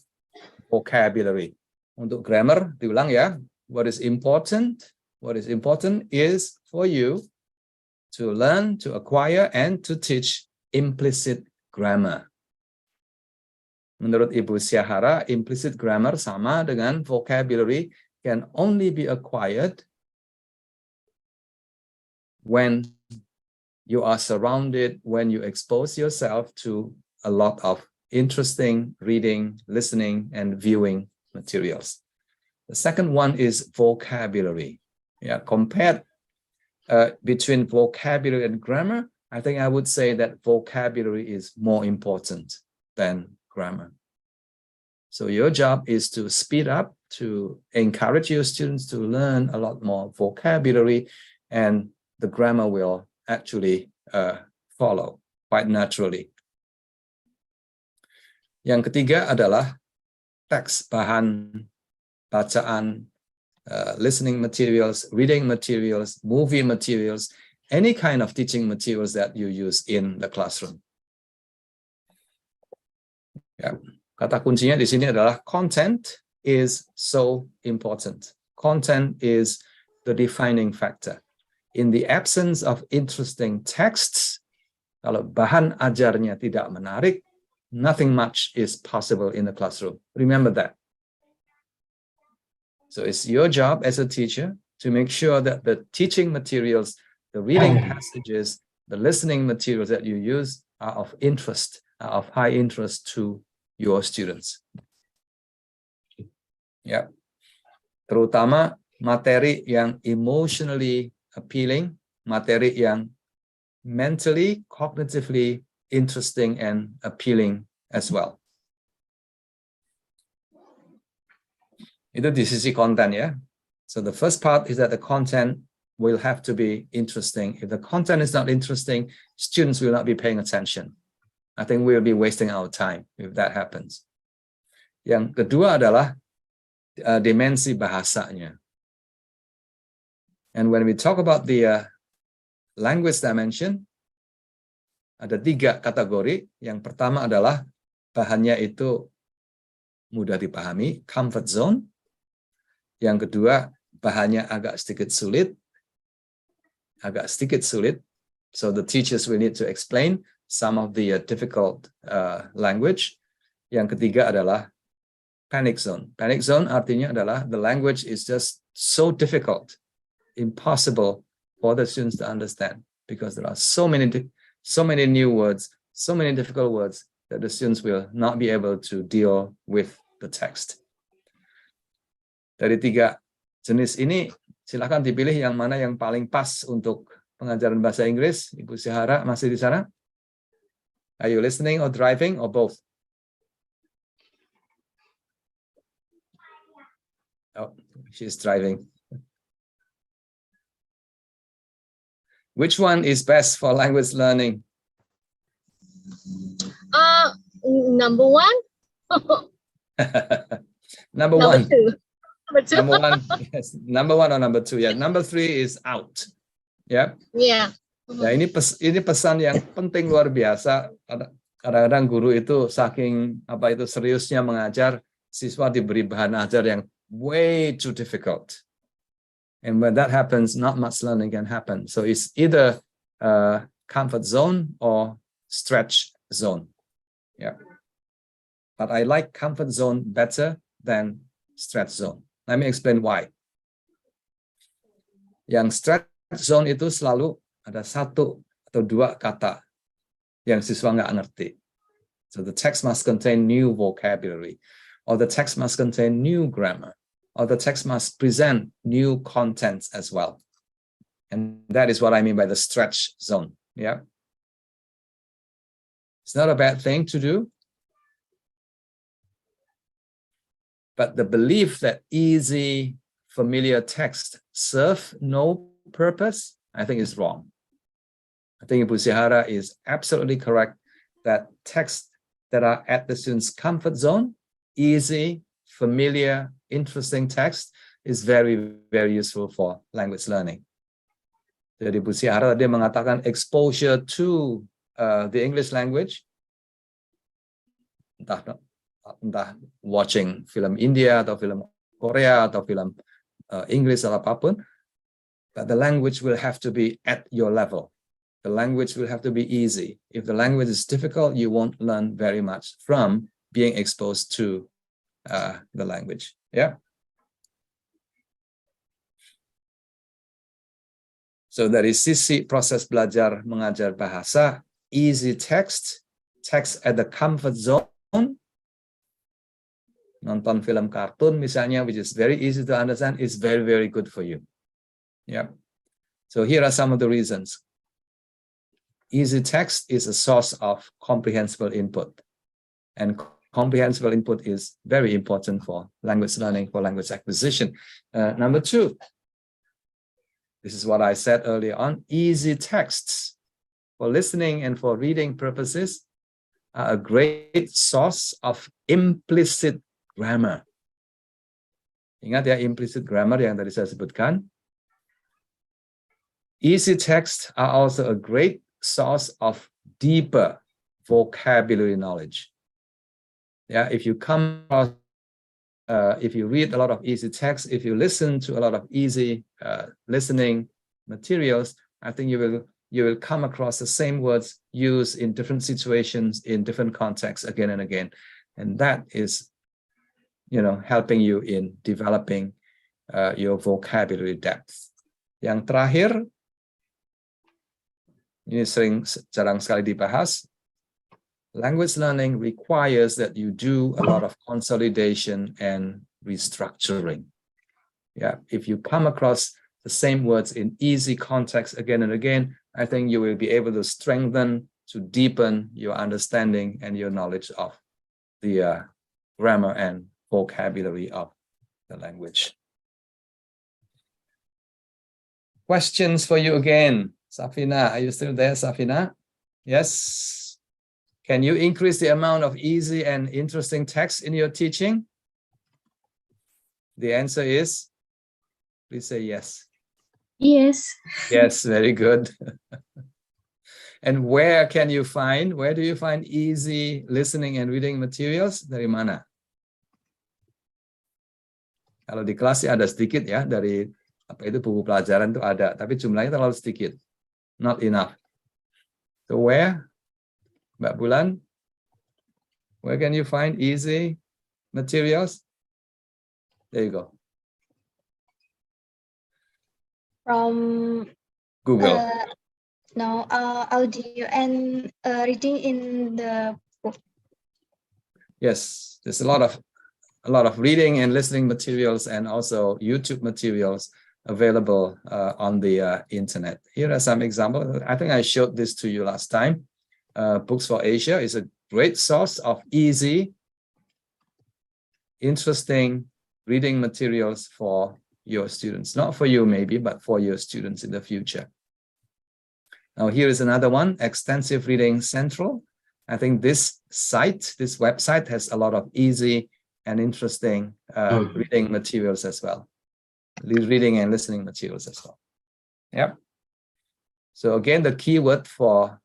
vocabulary. Untuk grammar diulang ya. What is important is for you to learn, to acquire, and to teach implicit grammar. Menurut Ibu Syahara, implicit grammar sama dengan vocabulary can only be acquired when you are surrounded, when you expose yourself to a lot of interesting reading, listening, and viewing materials. The second one is vocabulary. Yeah, compared between vocabulary and grammar, I think I would say that vocabulary is more important than grammar. So your job is to speed up, to encourage your students to learn a lot more vocabulary, and the grammar will actually follow quite naturally. Yang ketiga adalah teks, bahan bacaan, listening materials, reading materials, movie materials, any kind of teaching materials that you use in the classroom. Ya, kata kuncinya di sini adalah content is so important. Content is the defining factor. In the absence of interesting texts, kalau bahan ajarnya tidak menarik, nothing much is possible in the classroom. Remember that. So it's your job as a teacher to make sure that the teaching materials, the reading passages, the listening materials that you use are of interest, are of high interest to your students. Ya, terutama materi yang emotionally appealing, materi yang mentally, cognitively interesting and appealing as well. Itu di sisi konten ya. So the first part is that the content will have to be interesting. If the content is not interesting, students will not be paying attention. I think we'll be wasting our time if that happens. Yang kedua adalah dimensi bahasanya. And when we talk about the language dimension, ada 3 kategori. Yang pertama adalah bahannya itu mudah dipahami, comfort zone. Yang kedua, bahannya agak sedikit sulit. So the teachers will need to explain some of the difficult language. Yang ketiga adalah panic zone. Panic zone artinya adalah the language is just so difficult, impossible for the students to understand because there are so many new words, so many difficult words that the students will not be able to deal with the text. Dari 3 jenis ini, silakan dipilih yang mana yang paling pas untuk pengajaran bahasa Inggris. Ibu Syahara masih di sana? Are you listening or driving or both? Oh, she's driving. Which one is best for language learning? Number 1. Number 1. 2. Number 1, yes. Number 1 or number 2? Yeah. Number 3 is out. Yeah. Yeah. Ya, ini pesan yang penting luar biasa. Kadang-kadang guru itu saking seriusnya mengajar, siswa diberi bahan ajar yang way too difficult. And when that happens, not much learning can happen. So it's either comfort zone or stretch zone. Yeah. But I like comfort zone better than stretch zone. Let me explain why. Yang stretch zone itu selalu ada 1 atau 2 kata yang siswa nggak ngerti. So the text must contain new vocabulary, or the text must contain new grammar, or the text must present new contents as well. And that is what I mean by the stretch zone. Yeah. It's not a bad thing to do. But the belief that easy, familiar text serve no purpose, I think is wrong. I think Ibu Syahara is absolutely correct that texts that are at the student's comfort zone, easy, familiar, interesting text, is very, very useful for language learning. Jadi Ibu Syahara tadi mengatakan exposure to the English language, entah watching film India atau film Korea atau film Inggris atau apapun, but the language will have to be at your level. The language will have to be easy. If the language is difficult, you won't learn very much from being exposed to the language. Yeah. So dari sisi proses belajar mengajar bahasa, easy text at the comfort zone, nonton film kartun misalnya, which is very easy to understand, is very, very good for you. Yeah. So here are some of the reasons. Easy text is a source of comprehensible input. And comprehensible input is very important for language learning, for language acquisition. Number 2, this is what I said earlier on, easy texts for listening and for reading purposes are a great source of implicit grammar. Ingat ya, implicit grammar yang tadi saya sebutkan. Easy texts are also a great source of deeper vocabulary knowledge. Yeah, if you come across, if you read a lot of easy text, if you listen to a lot of easy listening materials, I think you will come across the same words used in different situations, in different contexts again and again. And that is, helping you in developing your vocabulary depth. Yang terakhir, ini jarang sekali dibahas, language learning requires that you do a lot of consolidation and restructuring. Yeah, if you come across the same words in easy context again and again, I think you will be able to strengthen, to deepen your understanding and your knowledge of the grammar and vocabulary of the language. Questions for you again. Safina, are you still there, Safina? Yes. Can you increase the amount of easy and interesting text in your teaching? The answer is, please say yes. Yes. Yes, very good. And where do you find easy listening and reading materials? Dari mana? Kalau di kelas sih ada sedikit ya, dari apa itu buku pelajaran itu ada, tapi jumlahnya terlalu sedikit. Not enough. So where? Mbak Bulan? Where can you find easy materials? There you go. From Google. audio and reading in the book. Yes, there's a lot of reading and listening materials and also YouTube materials available on the internet. Here are some examples. I think I showed this to you last time. Books for Asia is a great source of easy, interesting reading materials for your students. Not for you maybe, but for your students in the future. Now here is another one, Extensive Reading Central. I think this website has a lot of easy and interesting reading materials as well. Reading and listening materials as well. Yep. So again, the keyword for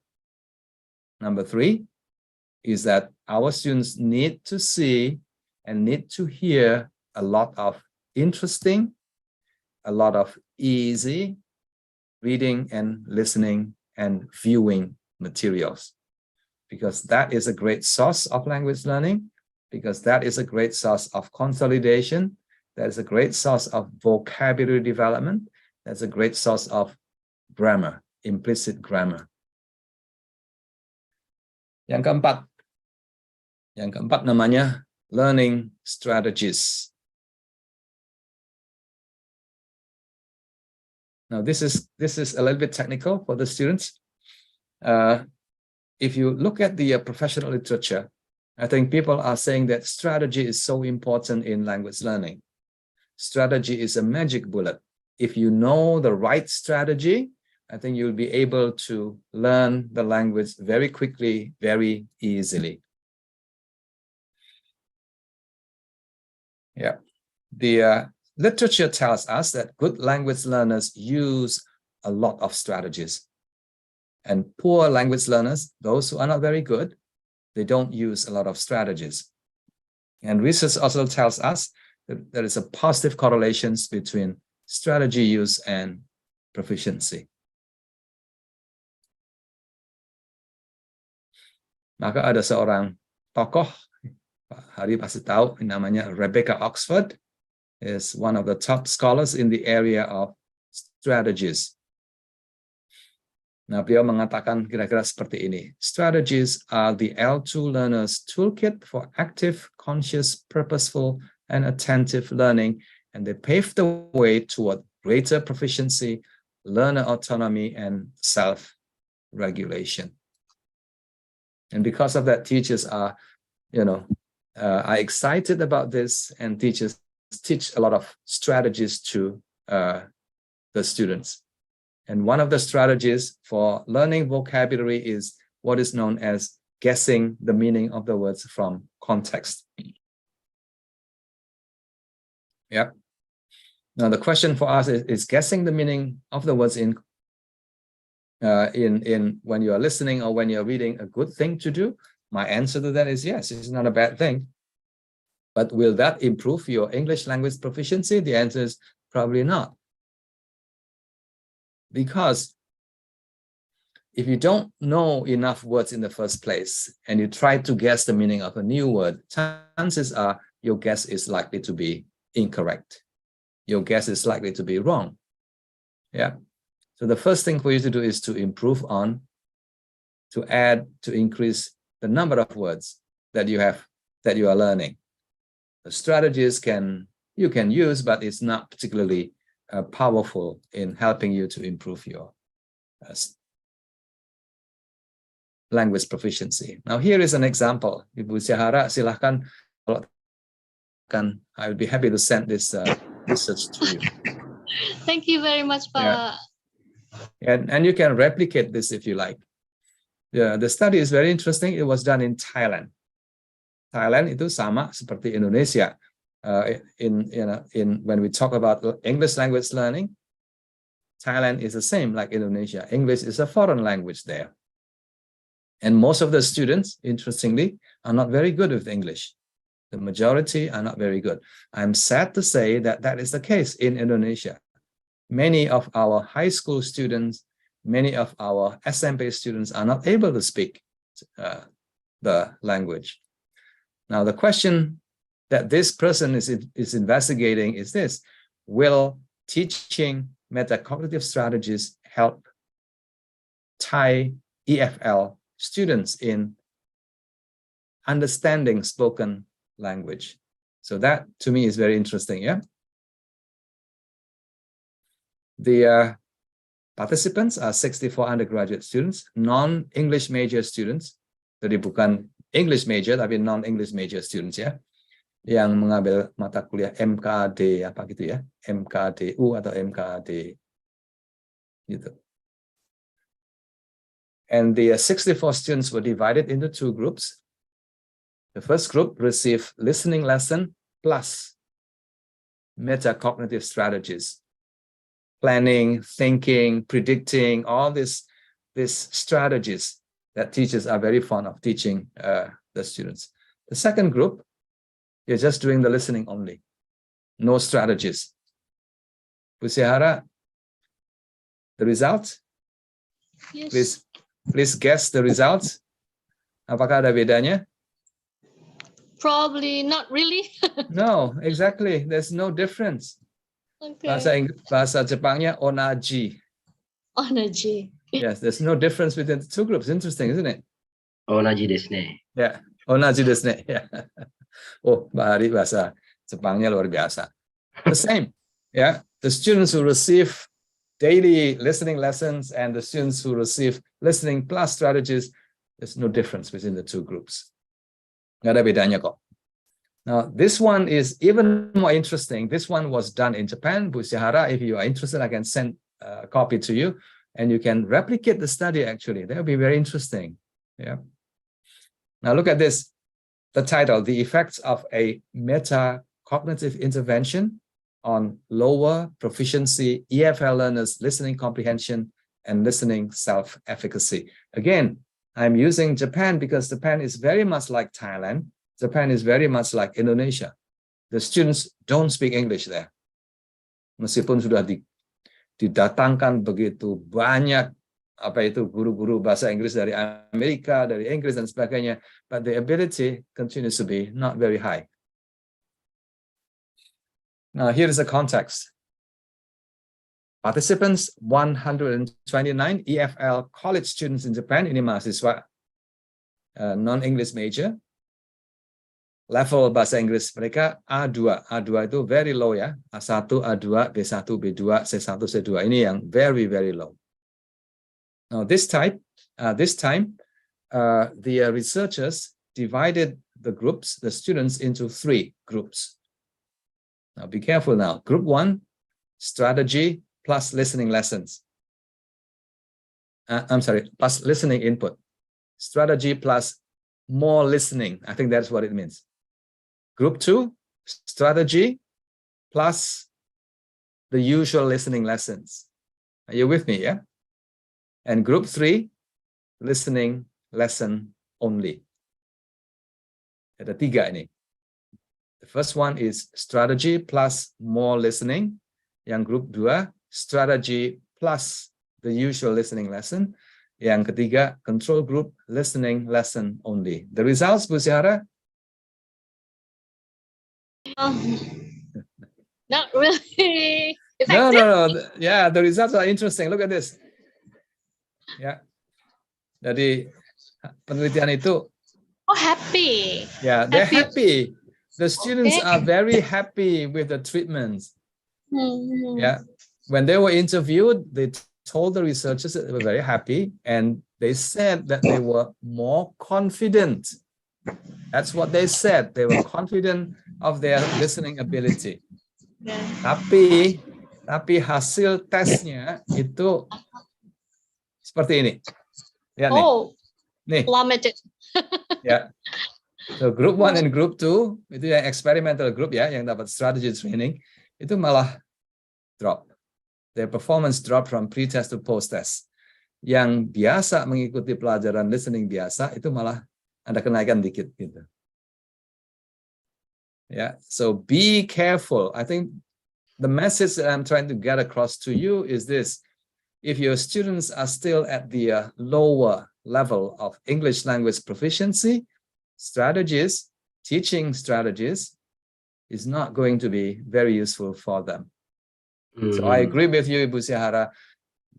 number 3 is that our students need to see and need to hear a lot of interesting, a lot of easy reading and listening and viewing materials, because that is a great source of language learning, because that is a great source of consolidation, that is a great source of vocabulary development, that's a great source of grammar, implicit grammar. Yang keempat namanya learning strategies. Now this is a little bit technical for the students. If you look at the professional literature, I think people are saying that strategy is so important in language learning. Strategy is a magic bullet. If you know the right strategy, I think you'll be able to learn the language very quickly, very easily. Yeah, the literature tells us that good language learners use a lot of strategies. And poor language learners, those who are not very good, they don't use a lot of strategies. And research also tells us that there is a positive correlation between strategy use and proficiency. Maka ada seorang tokoh, Pak Hari pasti tahu, namanya Rebecca Oxford, is one of the top scholars in the area of strategies. Nah, beliau mengatakan kira-kira seperti ini. Strategies are the L2 learner's toolkit for active, conscious, purposeful, and attentive learning, and they pave the way toward greater proficiency, learner autonomy, and self-regulation. And because of that, teachers are, are excited about this, and teachers teach a lot of strategies to the students. And one of the strategies for learning vocabulary is what is known as guessing the meaning of the words from context. Yeah. Now the question for us is guessing the meaning of the words in when you are listening or when you're reading a good thing to do? My answer to that is yes, it's not a bad thing. But will that improve your English language proficiency? The answer is probably not. Because if you don't know enough words in the first place and you try to guess the meaning of a new word, chances are your guess is likely to be incorrect. Your guess is likely to be wrong. Yeah. So the first thing for you to do is to improve on, to increase the number of words that you are learning. The strategies you can use, but it's not particularly powerful in helping you to improve your language proficiency. Now here is an example. Ibu Syahara, silahkan. I would be happy to send this research to you. Thank you very much, Pak. Yeah. And you can replicate this if you like. Yeah, the study is very interesting. It was done in Thailand. Thailand itu sama seperti Indonesia. When we talk about English language learning, Thailand is the same like Indonesia. English is a foreign language there. And most of the students, interestingly, are not very good with English. The majority are not very good. I'm sad to say that that is the case in Indonesia. Many of our high school students, many of our SMP students are not able to speak the language. Now, the question that this person is investigating is this: will teaching metacognitive strategies help Thai EFL students in understanding spoken language? So that to me is very interesting. Yeah. The participants are 64 undergraduate students, non-English major students. Jadi bukan English major tapi non-English major students ya, yang mengambil mata kuliah MKD apa gitu ya, MKDU atau MKD gitu. And the 64 students were divided into two groups. The first group received listening lesson plus metacognitive strategies, planning, thinking, predicting, all these strategies that teachers are very fond of teaching the students. The second group, you're just doing the listening only, no strategies. Bu Sihara, the results? Yes. Please guess the results. Apakah ada bedanya? Probably not really. No, exactly. There's no difference. Okay. Bahasa Jepangnya onaji. Energy. Yes, there's no difference between the two groups. Interesting, isn't it? Onaji desu ne. Yeah, onaji desu ne. Yeah. Oh, Mbak Hari bahasa Jepangnya luar biasa. The same. Yeah, the students who receive daily listening lessons and the students who receive listening plus strategies, there's no difference between the two groups. Nggak ada bedanya kok. Now, this one is even more interesting. This one was done in Japan. Bu Sihara, if you are interested, I can send a copy to you and you can replicate the study actually. That would be very interesting. Yeah. Now look at this. The title, The Effects of a Metacognitive Intervention on Lower Proficiency EFL Learners' Listening Comprehension and Listening Self-Efficacy. Again, I'm using Japan because Japan is very much like Thailand. Japan is very much like Indonesia. The students don't speak English there. Meskipun sudah didatangkan begitu banyak guru-guru bahasa Inggris dari Amerika, dari Inggris dan sebagainya, but the ability continues to be not very high. Now here is the context. Participants 129 EFL college students in Japan, ini mahasiswa non-English major. Level bahasa Inggris mereka A2. A2 itu very low ya. A1, A2, B1, B2, C1, C2. Ini yang very, very low. Now this time, the researchers divided the groups, the students, into three groups. Now be careful now. Group 1, strategy plus listening lessons. Plus listening input. Strategy plus more listening. I think that's what it means. Group 2, strategy plus the usual listening lessons. Are you with me, yeah? And group 3, listening lesson only. Ada tiga ini. The first one is strategy plus more listening. Yang group 2, strategy plus the usual listening lesson. Yang ketiga, control group, listening lesson only. The results, Bu Sihara? Not really effective. No. Yeah, the results are interesting. Look at this. Ya, jadi penelitian itu. Oh, happy. Yeah, they're happy. The students are very happy with the treatments. Yeah, when they were interviewed, they told the researchers that they were very happy, and they said that they were more confident. That's what they said. They were confident of their listening ability. Yeah. Tapi hasil tesnya itu seperti ini. Lihat nih. Oh, Nih. plummeted. Ya. So group 1 and group 2 itu yang experimental group ya, yang dapat strategy training itu malah drop. their performance dropped from pre-test to post-test. Yang biasa mengikuti pelajaran listening biasa itu malah ada kenaikan dikit gitu. Yeah, so be careful. I think the message that I'm trying to get across to you is this. If your students are still at the lower level of English language proficiency, strategies, teaching strategies is not going to be very useful for them. So I agree with you, Ibu Sihara.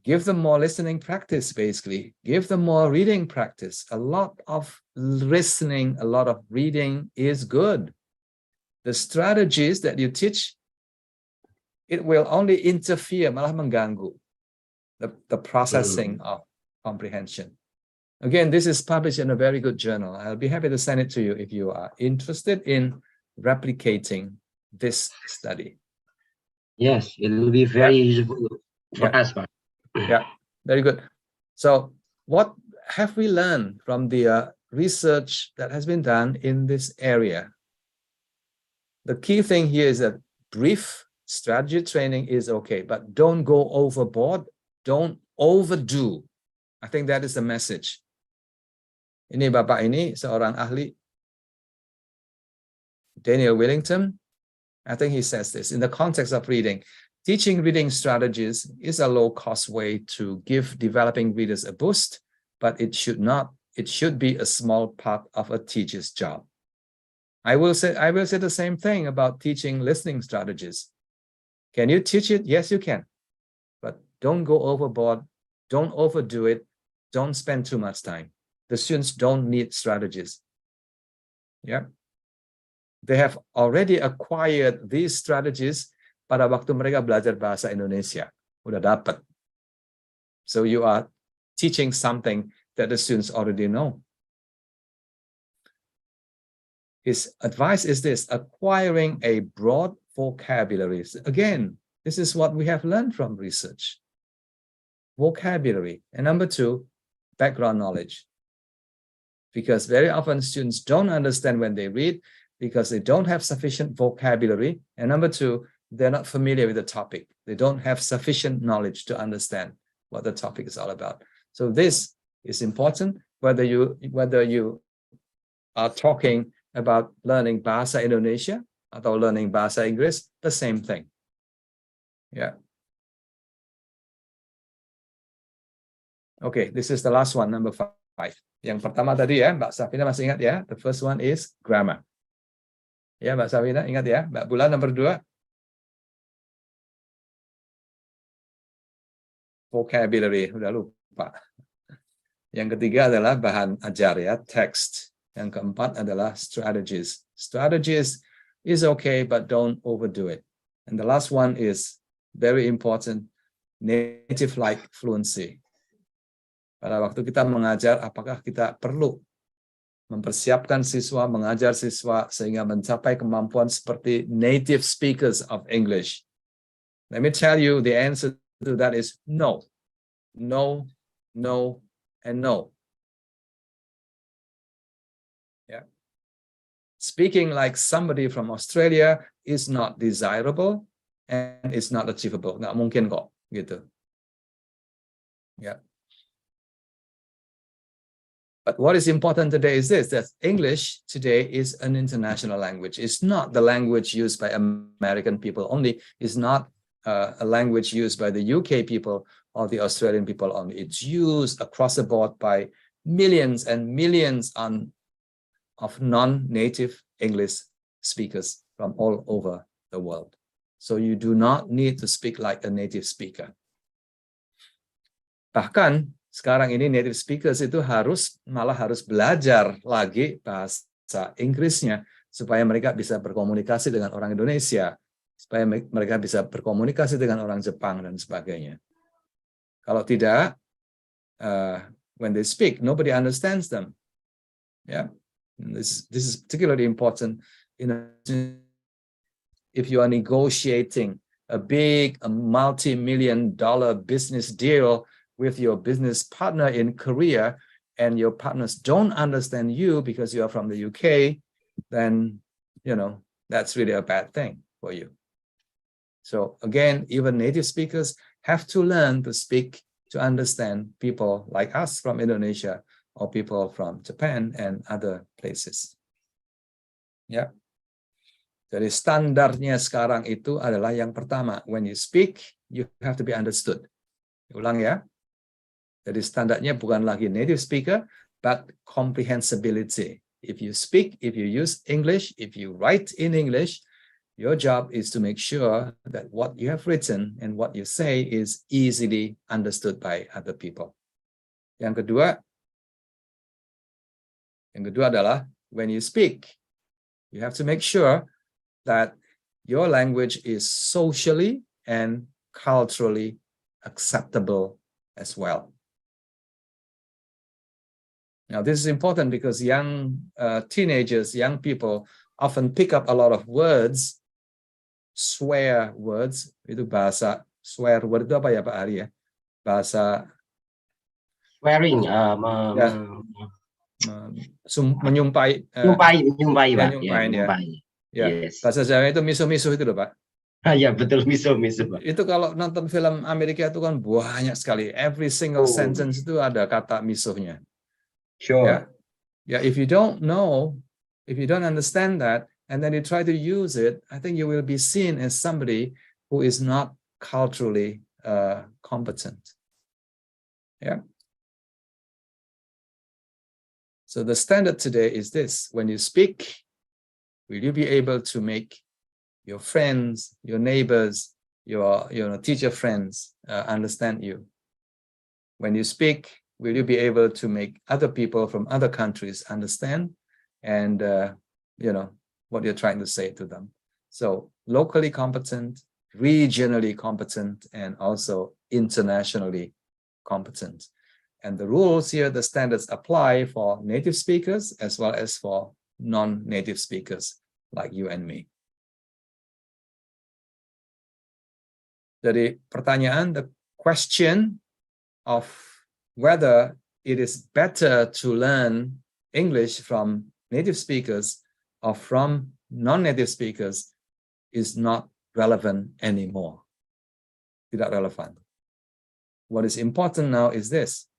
Give them more listening practice, basically. Give them more reading practice. A lot of listening, a lot of reading is good. The strategies that you teach, it will only interfere, malah mengganggu the processing of comprehension. Again, this is published in a very good journal. I'll be happy to send it to you if you are interested in replicating this study. Yes, it will be very useful for us. Yeah, very good. So what have we learned from the research that has been done in this area? The key thing here is that brief strategy training is okay, but don't go overboard. Don't overdo. I think that is the message. Ini Bapak ini seorang ahli, Daniel Willington. I think he says this in the context of reading. Teaching reading strategies is a low-cost way to give developing readers a boost, but it should be a small part of a teacher's job. I will say the same thing about teaching listening strategies. Can you teach it? Yes, you can. But don't go overboard. Don't overdo it. Don't spend too much time. The students don't need strategies. Yeah. They have already acquired these strategies pada waktu mereka belajar bahasa Indonesia. Udah dapat. So you are teaching something that the students already know. His advice is this: acquiring a broad vocabulary. Again, this is what we have learned from research. Vocabulary. And number two, background knowledge. Because very often students don't understand when they read because they don't have sufficient vocabulary. And number two, they're not familiar with the topic. They don't have sufficient knowledge to understand what the topic is all about. So this is important, whether you are talking about learning Bahasa Indonesia atau learning Bahasa Inggris, the same thing. Yeah. Okay, this is the last one, number 5. Yang pertama tadi ya, Mbak Safina masih ingat ya? The first one is grammar. Ya, Mbak Safina ingat ya? Mbak Bulan nomor 2. Vocabulary, udah lupa. Yang ketiga adalah bahan ajar ya, text. Yang keempat adalah strategies. Strategies is okay, but don't overdo it. And the last one is very important, native-like fluency. Pada waktu kita mengajar, apakah kita perlu mempersiapkan siswa, mengajar siswa sehingga mencapai kemampuan seperti native speakers of English? Let me tell you, the answer to that is no. No, no, and no. Yeah. Speaking like somebody from Australia is not desirable and it's not achievable. Nggak mungkin kok, gitu. Yeah. But what is important today is this, that English today is an international language. It's not the language used by American people only. It's not a language used by the UK people or the Australian people only. It's used across the board by millions and millions of non-native English speakers from all over the world. So you do not need to speak like a native speaker. Bahkan sekarang ini native speakers itu malah harus belajar lagi bahasa Inggrisnya supaya mereka bisa berkomunikasi dengan orang Indonesia, supaya mereka bisa berkomunikasi dengan orang Jepang dan sebagainya. Kalau tidak, when they speak, nobody understands them. Yeah, this is particularly important if you are negotiating a multi-million-dollar business deal with your business partner in Korea, and your partners don't understand you because you are from the UK, then, that's really a bad thing for you. So again, even native speakers have to learn to speak to understand people like us from Indonesia or people from Japan and other places. Ya. Jadi standarnya sekarang itu adalah yang pertama, when you speak, you have to be understood. Ulang ya. Jadi standarnya bukan lagi native speaker, but comprehensibility. If you speak, if you use English, if you write in English, your job is to make sure that what you have written and what you say is easily understood by other people. Yang kedua adalah when you speak, you have to make sure that your language is socially and culturally acceptable as well. Now, this is important because young teenagers, young people often pick up a lot of words, swear words. Itu bahasa swear word itu apa ya Pak Ari ya? Bahasa Swearing, menyumpai, menyumpai, Pak. menyumpai. Ya. Yes. Bahasa Jawa itu misuh-misuh itu loh Pak. Ya betul, misuh, Pak. Itu kalau nonton film Amerika itu kan banyak sekali. Every single sentence itu ada kata misuhnya. Sure. Yeah, if you don't know, if you don't understand that, and then you try to use it, I think you will be seen as somebody who is not culturally competent. Yeah. So the standard today is this: when you speak, will you be able to make your friends, your neighbors, your teacher friends understand you? When you speak, will you be able to make other people from other countries understand and what you're trying to say to them? So locally competent, regionally competent, and also internationally competent. And the rules here, the standards apply for native speakers as well as for non-native speakers like you and me. Jadi pertanyaan, the question of whether it is better to learn English from native speakers or from non-native speakers is not relevant anymore. Tidak relevan. What is important now is this.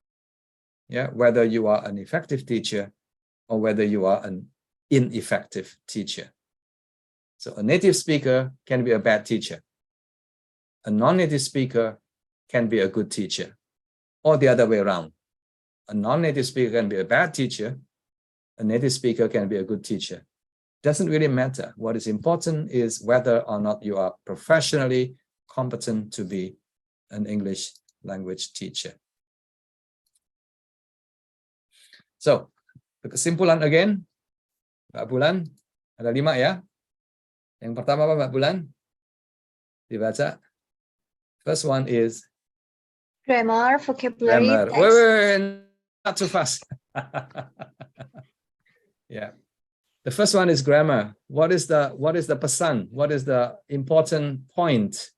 Yeah, whether you are an effective teacher or whether you are an ineffective teacher. So a native speaker can be a bad teacher. A non-native speaker can be a good teacher, or the other way around. A non-native speaker can be a bad teacher. A native speaker can be a good teacher. Doesn't really matter. What is important is whether or not you are professionally competent to be an English language teacher. So, kesimpulan again, Mbak Bulan, ada 5 ya. Yang pertama apa Mbak Bulan? Dibaca. First one is Grammar, vocabulary, grammar. text. Wait, not too fast. Yeah. The first one is grammar. What is the pesan? What is the important point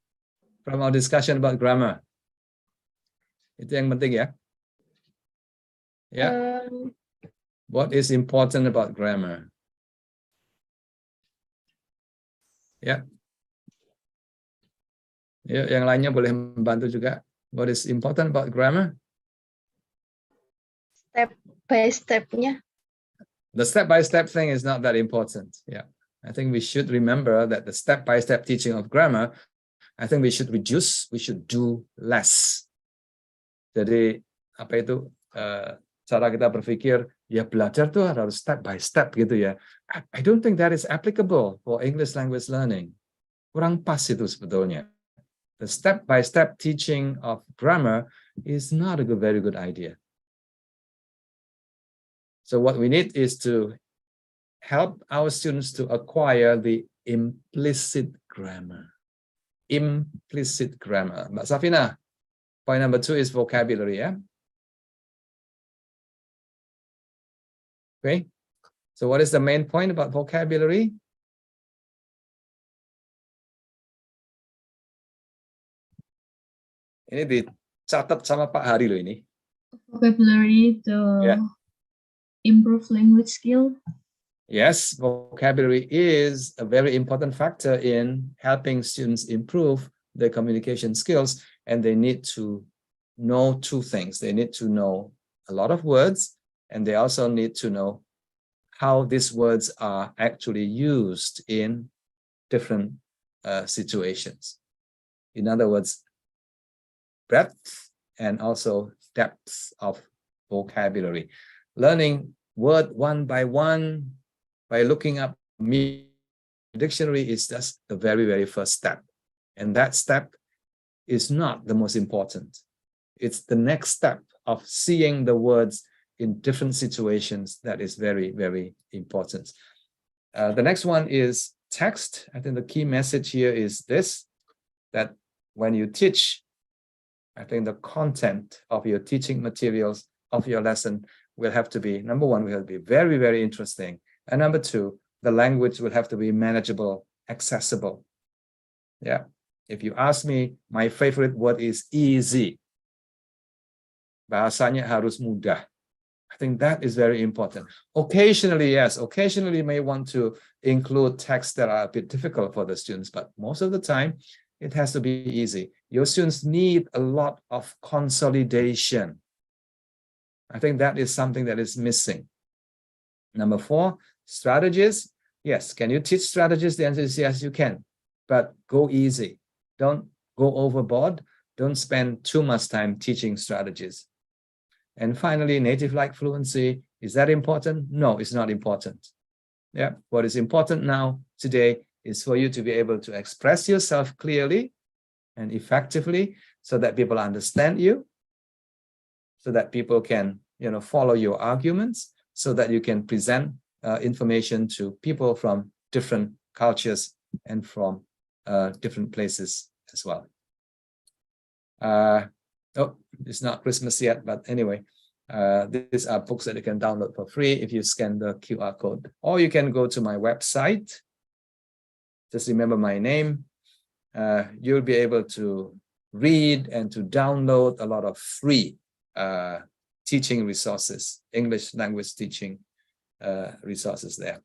from our discussion about grammar? Itu yang penting ya. Yeah. What is important about grammar? Ya. Yeah. Yang lainnya boleh membantu juga. What is important about grammar? Step by step-nya. The step-by-step thing is not that important. Yeah. I think we should remember that the step-by-step teaching of grammar, I think we should reduce, we should do less. Jadi, apa itu, cara kita berpikir, ya belajar tuh harus step by step gitu ya. I don't think that is applicable for English language learning. Kurang pas itu sebetulnya. The step-by-step teaching of grammar is not a very good idea. So what we need is to help our students to acquire the implicit grammar. Implicit grammar. Mbak Safina, point number 2 is vocabulary, yeah? Okay, so what is the main point about vocabulary? Ini dicatat sama Pak Hari loh ini. Vocabulary to improve language skill. Yes, vocabulary is a very important factor in helping students improve their communication skills, and they need to know two things. They need to know a lot of words, and they also need to know how these words are actually used in different situations. In other words, breadth and also depth of vocabulary. Learning word one by one by looking up dictionary is just the very, very first step. And that step is not the most important. It's the next step of seeing the words in different situations that is very, very important. The next one is text. I think the key message here is this, that when you teach, I think the content of your teaching materials of your lesson will have to be, number one, will have to be very, very interesting. And number two, the language will have to be manageable, accessible. Yeah. If you ask me, my favorite word is easy. Bahasanya harus mudah. I think that is very important. Occasionally, yes, occasionally you may want to include texts that are a bit difficult for the students, but most of the time, it has to be easy. Your students need a lot of consolidation. I think that is something that is missing. Number four, strategies. Yes, can you teach strategies? The answer is yes, you can, but go easy. Don't go overboard. Don't spend too much time teaching strategies. And finally, native-like fluency. Is that important? No, it's not important. Yeah, what is important now, today, is for you to be able to express yourself clearly and effectively so that people understand you, so that people can, follow your arguments, so that you can present information to people from different cultures and from different places as well. Oh, it's not Christmas yet, but anyway, these are books that you can download for free if you scan the QR code, or you can go to my website. Just remember my name. You'll be able to read and to download a lot of free teaching resources, English language teaching resources there.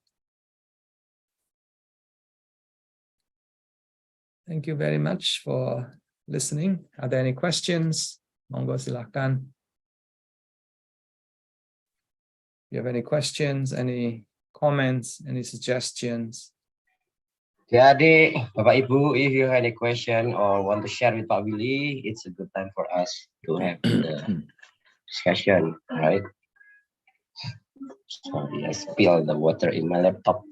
Thank you very much for listening. Are there any questions? Monggo silakan. If you have any questions, any comments, any suggestions? Jadi, Bapak Ibu, if you have any question or want to share with Pak Willy, it's a good time for us to have the discussion, right? Sorry, I spilled the water in my laptop.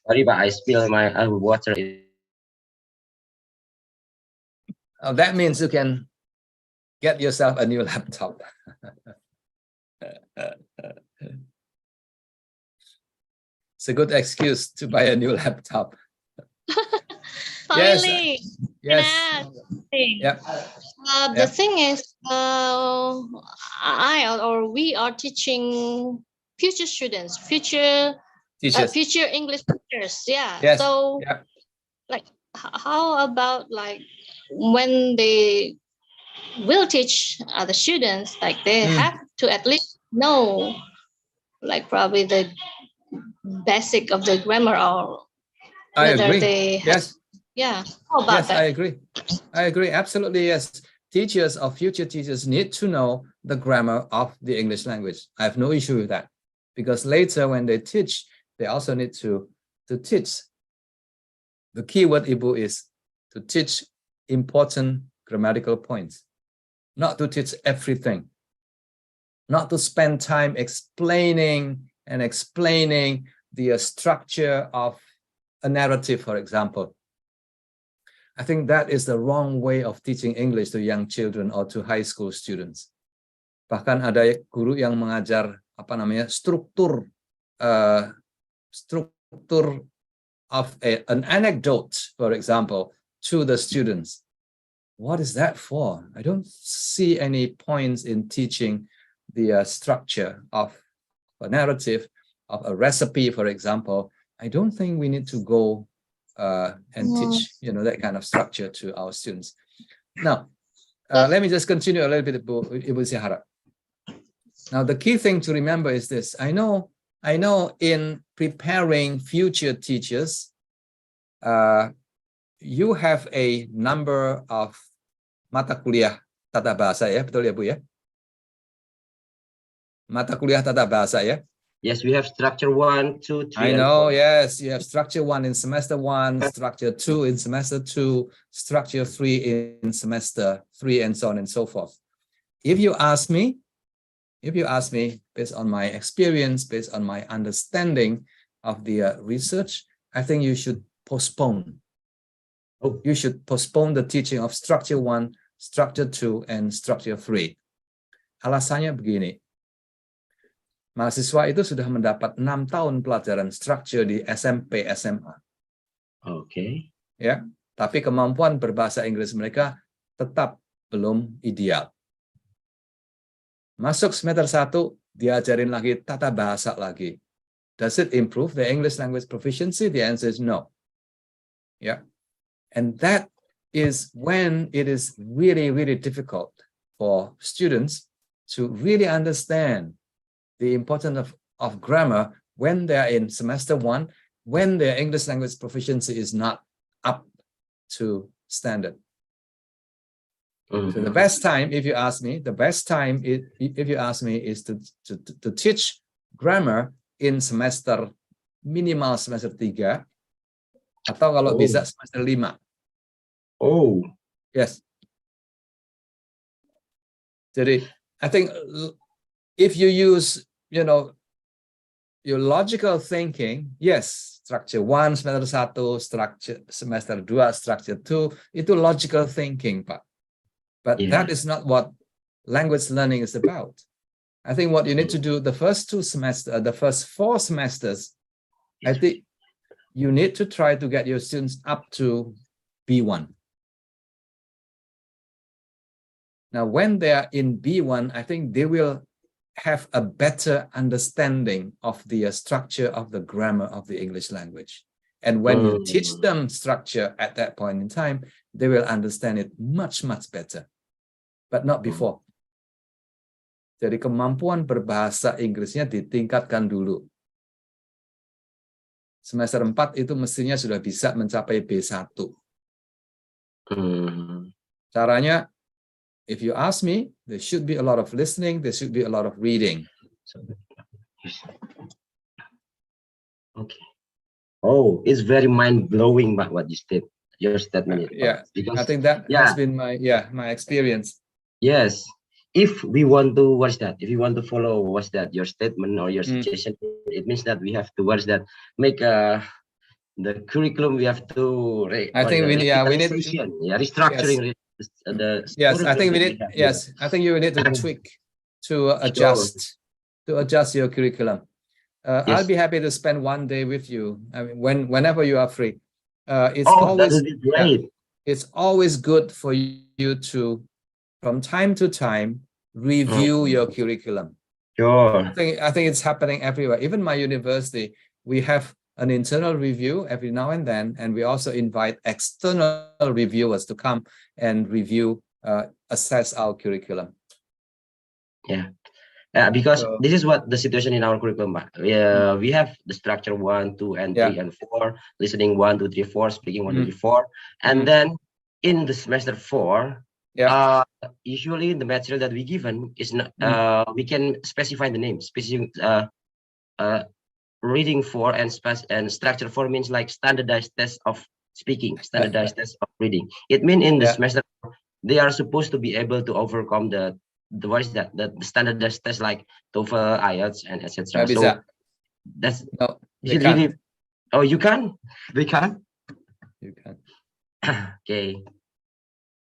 Sorry, but I spilled my water. Oh, that means you can get yourself a new laptop. It's a good excuse to buy a new laptop. Yes. Really? Yes. Yeah. The thing is, we are teaching future students, future English teachers. Yeah. Yes. So, like, how about like when they will teach other students, like they have to at least know, like probably the basic of the grammar, or I whether agree. they have, Yes. Yeah. How about yes, that? I agree. I agree. Absolutely. Yes. Teachers or future teachers need to know the grammar of the English language. I have no issue with that, because later when they teach, they also need to teach. The key word, Ibu, is to teach important grammatical points, not to teach everything, not to spend time explaining the structure of a narrative, for example. I think that is the wrong way of teaching English to young children or to high school students. Bahkan ada guru yang mengajar struktur of an anecdote, for example, to the students. What is that for? I don't see any points in teaching the structure of a narrative, of a recipe, for example. I don't think we need to go and teach, that kind of structure to our students. Now, let me just continue a little bit, Ibu Zihara. Now, the key thing to remember is this. I know in preparing future teachers, you have a number of mata kuliah tata bahasa ya, betul ya Bu ya? Mata kuliah tata bahasa ya? Yes, we have structure 1, 2, 3. I know, yes, you have structure 1 in semester 1, structure 2 in semester 2, structure 3 in semester 3, and so on and so forth. If you ask me, based on my experience, based on my understanding of the research, I think you should postpone. You should postpone the teaching of structure 1, structure 2, and structure 3. Alasannya begini. Mahasiswa itu sudah mendapat 6 tahun pelajaran structure di SMP, SMA. Okay. Ya, tapi kemampuan berbahasa Inggris mereka tetap belum ideal. Masuk semester 1, diajarin lagi tata bahasa lagi. Does it improve the English language proficiency? The answer is no. Yeah. And that is when it is really, really difficult for students to really understand the importance of grammar when they are in semester 1, when their English language proficiency is not up to standard. So the best time, if you ask me, is to teach grammar in minimal semester 3, atau kalau bisa semester 5. Oh. Yes. Jadi, I think if you use, your logical thinking, yes, structure 1, semester 1, structure semester 2, structure 2, itu logical thinking, Pak. But that is not what language learning is about. I think what you need to do the first 4 semesters, I think you need to try to get your students up to B1. Now, when they are in B1, I think they will have a better understanding of the structure of the grammar of the English language. And when you teach them structure at that point in time, they will understand it much, much better, but not before. Jadi kemampuan berbahasa Inggrisnya ditingkatkan dulu. Semester 4 itu mestinya sudah bisa mencapai B1. Caranya, if you ask me, there should be a lot of listening, there should be a lot of reading. Okay. Oh, it's very mind-blowing what you said. Your statement. Yeah, because, I think that has been my experience. Yes. If we want to if you want to follow your statement or your suggestion, it means that we have to make the curriculum. We have to restructuring. Yes. I think we need. Yes, I think you need to tweak to adjust your curriculum. I'll be happy to spend one day with you. I mean, whenever you are free. It's always great. It's always good for you to, from time to time, review your curriculum. Sure. I think it's happening everywhere. Even my university, we have an internal review every now and then, and we also invite external reviewers to come and review, assess our curriculum. Yeah. Because this is what the situation in our curriculum. We have the structure 1, 2, and 3 and 4, listening 1, 2, 3, 4, speaking 1, 2, 3, 4, and then in the semester 4, usually the material that we given is not. We can specify the name. Reading 4 and structure 4 means like standardized test of speaking, standardized test of reading. It means in the semester they are supposed to be able to overcome the standardized test like TOEFL, IELTS, and etc. So that's really. Oh, you can? They can? You can. Okay.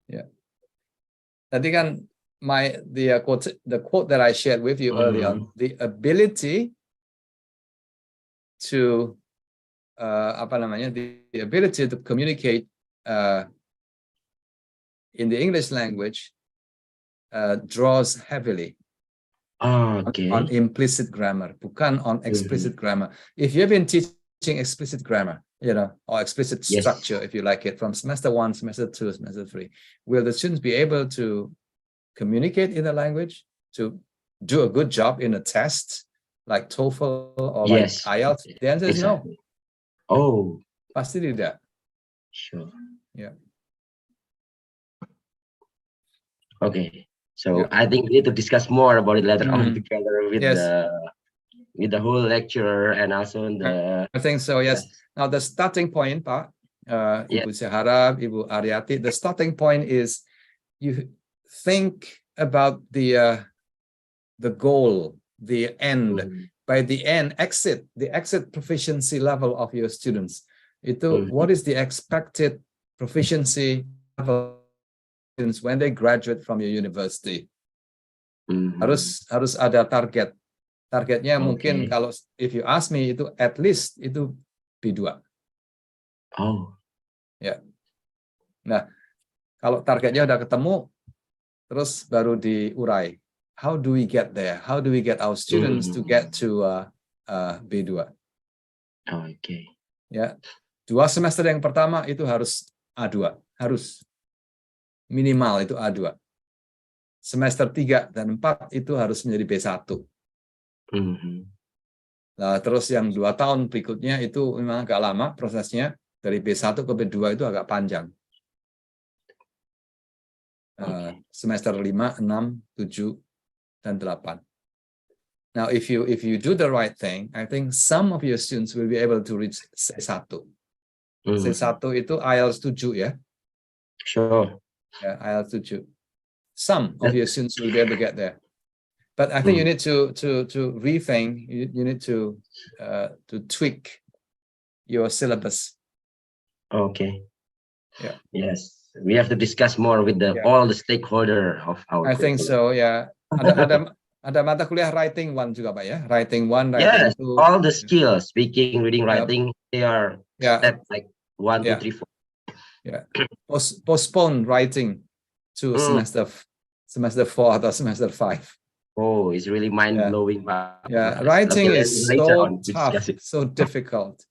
Yeah. Tadi kan the quote that I shared with you earlier on, the ability to the ability to communicate in the English language draws heavily on implicit grammar, bukan on explicit grammar. If you've been teaching explicit grammar, or explicit structure, if you like it, from semester 1, semester 2, semester 3, will the students be able to communicate in the language, to do a good job in a test like TOEFL or like Yes. IELTS? The answer is no. Exactly. Oh, Pasti tidak. sure. Yeah. Okay. So Yeah. I think we need to discuss more about it later on Mm. together with Yes. the whole lecturer and also the I think so, yes. Now the starting point, Pak, Ibu Syahara, Ibu Aryati, the starting point is you think about the goal, the end. By the end, the exit proficiency level of your students. What is the expected proficiency level of students when they graduate from your university? Harus ada target. Targetnya mungkin kalau if you ask me itu at least itu B2. Oh. Ya. Nah, kalau targetnya udah ketemu, terus baru diurai. How do we get there? How do we get our students to get to B2? Okay. Ya, 2 semester yang pertama itu harus A2, harus minimal itu A2. Semester 3 dan 4 itu harus menjadi B1. Nah, terus yang 2 tahun berikutnya itu memang agak lama prosesnya, dari B1 ke B2 itu agak panjang. Semester 5, 6, 7, dan 8. Now, if you do the right thing, I think some of your students will be able to reach C1. C1 itu IELTS 7 ya. Sure. Yeah, IELTS 7. Some of your students will be able to get there. But I think you need to rethink. You need to tweak your syllabus. Okay. Yeah. Yes, we have to discuss more with all the stakeholder of our. I think so. Yeah. Ada mata kuliah writing 1 juga Pak ya. Writing 1, writing 2. All the skills, speaking, reading, writing, they are step like 1, 2, 3, 4. Yeah. Postpone writing to semester 4 atau semester 5. Oh, it's really mind-blowing. Yeah, writing is so tough, so difficult.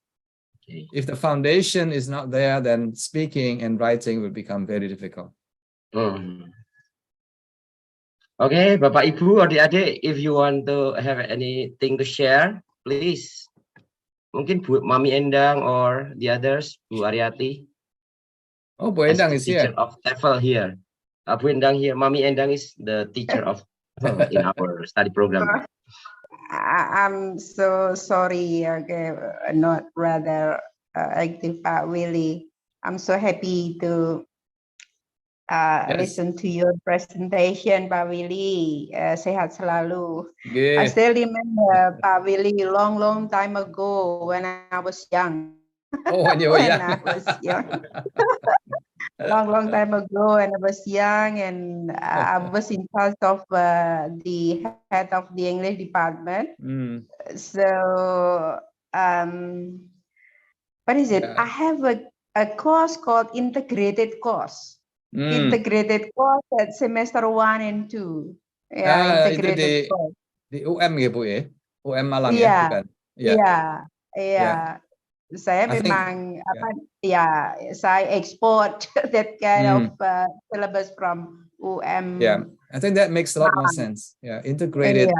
Okay. If the foundation is not there, then speaking and writing will become very difficult. Okay, Bapak Ibu, adik-adik, if you want to have anything to share, please. Mungkin Bu Mami Endang or the others, Bu Aryati. Oh, Bu Endang is teacher here. of TEFL here. Bu Endang here. Mami Endang is the teacher of TEFL in our study program. I'm so sorry. Okay, not rather active, Pak Willy. I'm so happy to listen to your presentation, Pak Willy. Sehat selalu. I still remember Pak Willy long time ago when I was young. Oh, when you were young. I was young. long time ago when I was young, and I was in charge of the head of the English department. So what is it? I have a course called integrated course. Integrated course at semester 1 and 2. Yeah, integrated course. Di UM ya Bu ya? UM Malang ya, bukan? Iya. Saya memang saya export that kind of syllabus from UM. Yeah, I think that makes a lot more sense. Yeah, integrated.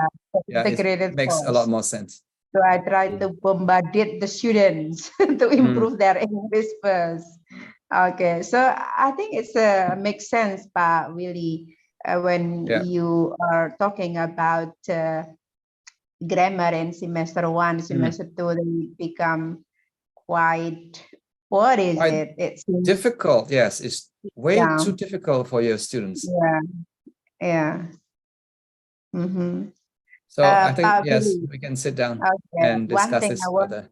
Integrated makes a lot more sense. So I try to bombard the students to improve their English first. Okay, so I think it's makes sense, Pak Willy, when you are talking about grammar in semester 1, semester 2, they become quite, what is it? It's difficult. Yes, it's way too difficult for your students. Yeah. So I think we can sit down and discuss this further.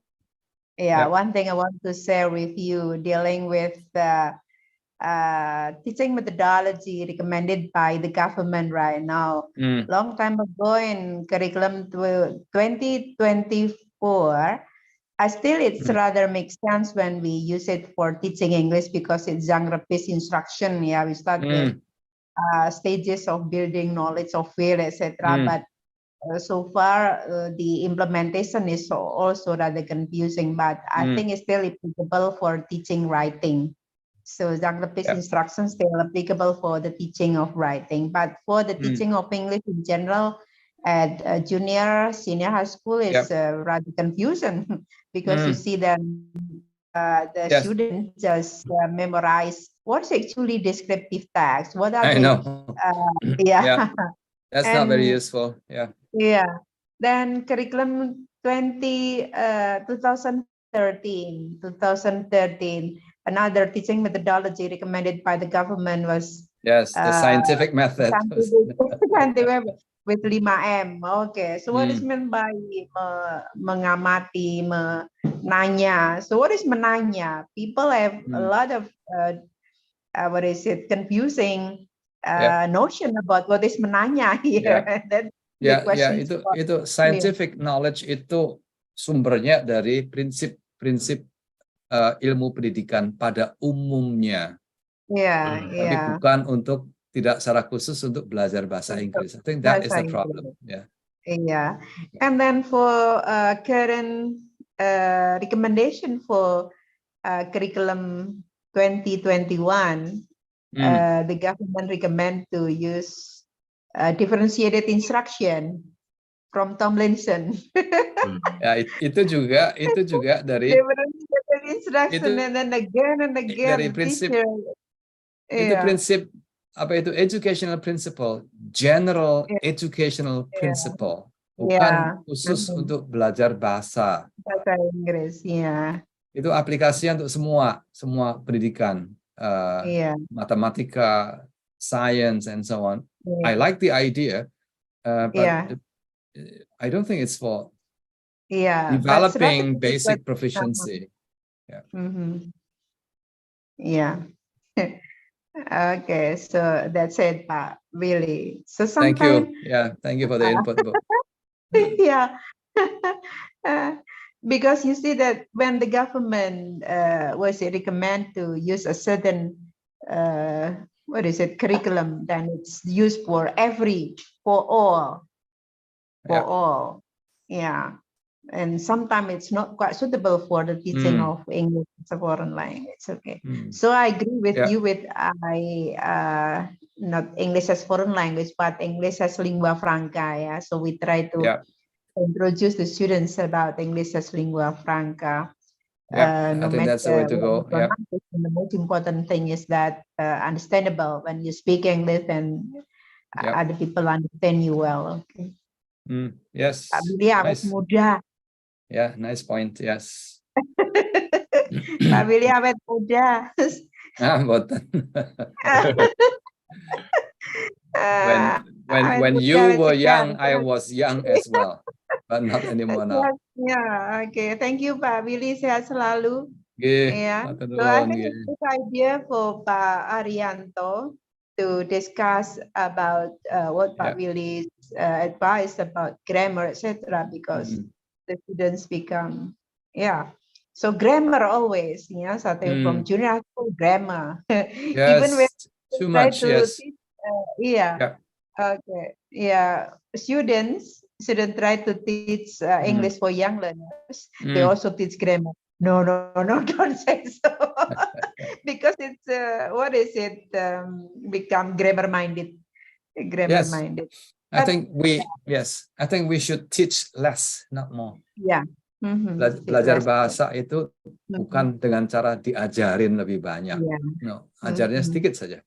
One thing I want to share with you, dealing with the teaching methodology recommended by the government right now. Long time ago in curriculum 2024, it's rather makes sense when we use it for teaching English because it's genre-based instruction. Yeah, we start with stages of building knowledge of will, etc. But so far, the implementation is also rather confusing. But I think it's still applicable for teaching writing. So genre-based instructions still applicable for the teaching of writing. But for the teaching of English in general, at junior, senior high school is rather confusion because you see them, the students just memorize what's actually descriptive text. What are I they? know. Yeah. That's not very useful. Yeah. Yeah. Then curriculum 2013, another teaching methodology recommended by the government was the scientific method. With 5M. Okay. So what is meant by mengamati, menanya? So what is menanya? People have a lot of what is it? Confusing notion about what is menanya here. Itu scientific knowledge itu sumbernya dari prinsip-prinsip ilmu pendidikan pada umumnya. Tapi bukan untuk tidak secara khusus untuk belajar bahasa Inggris. I think that is the problem. Yeah. And then for current recommendation for curriculum 2021, the government recommend to use differentiated instruction from Tomlinson. Ya, itu juga dari differentiated instruction and then again dari prinsip itu prinsip apa itu educational principle, general educational principle, bukan khusus untuk belajar bahasa Inggris. Itu aplikasinya untuk semua pendidikan, matematika, science, and so on. I like the idea, but I don't think it's for developing basic proficiency. Okay, so that's it, Pak. Really. So thank you. Thank you for the input. Because you see that when the government recommend to use a certain curriculum, then it's used for all. And sometimes it's not quite suitable for the teaching of English as a foreign language. Okay. So I agree with you with not English as foreign language, but English as lingua franca. So we try to introduce the students about English as lingua franca. I think that's the way to go. The most important thing is that understandable when you speak English and other people understand you well. Okay. Yes. Nice. Muda. Nice point. Yes. Pak Willy awet muda. Boten. When you were young, I was young as well, but not anymore now. Okay. Thank you, Pak Willy. Sehat selalu. So I think it's a good idea for Pak Arianto to discuss about what Pak Willy's advice about grammar, etc. Because the students become, so grammar always, starting from junior school, grammar. Even when too much, teach, students shouldn't try to teach English for young learners. They also teach grammar. No, don't say so. Because it's, become grammar-minded. Grammar-minded. I think we should teach less, not more. Belajar bahasa itu bukan dengan cara diajarin lebih banyak. No, ajarnya sedikit saja.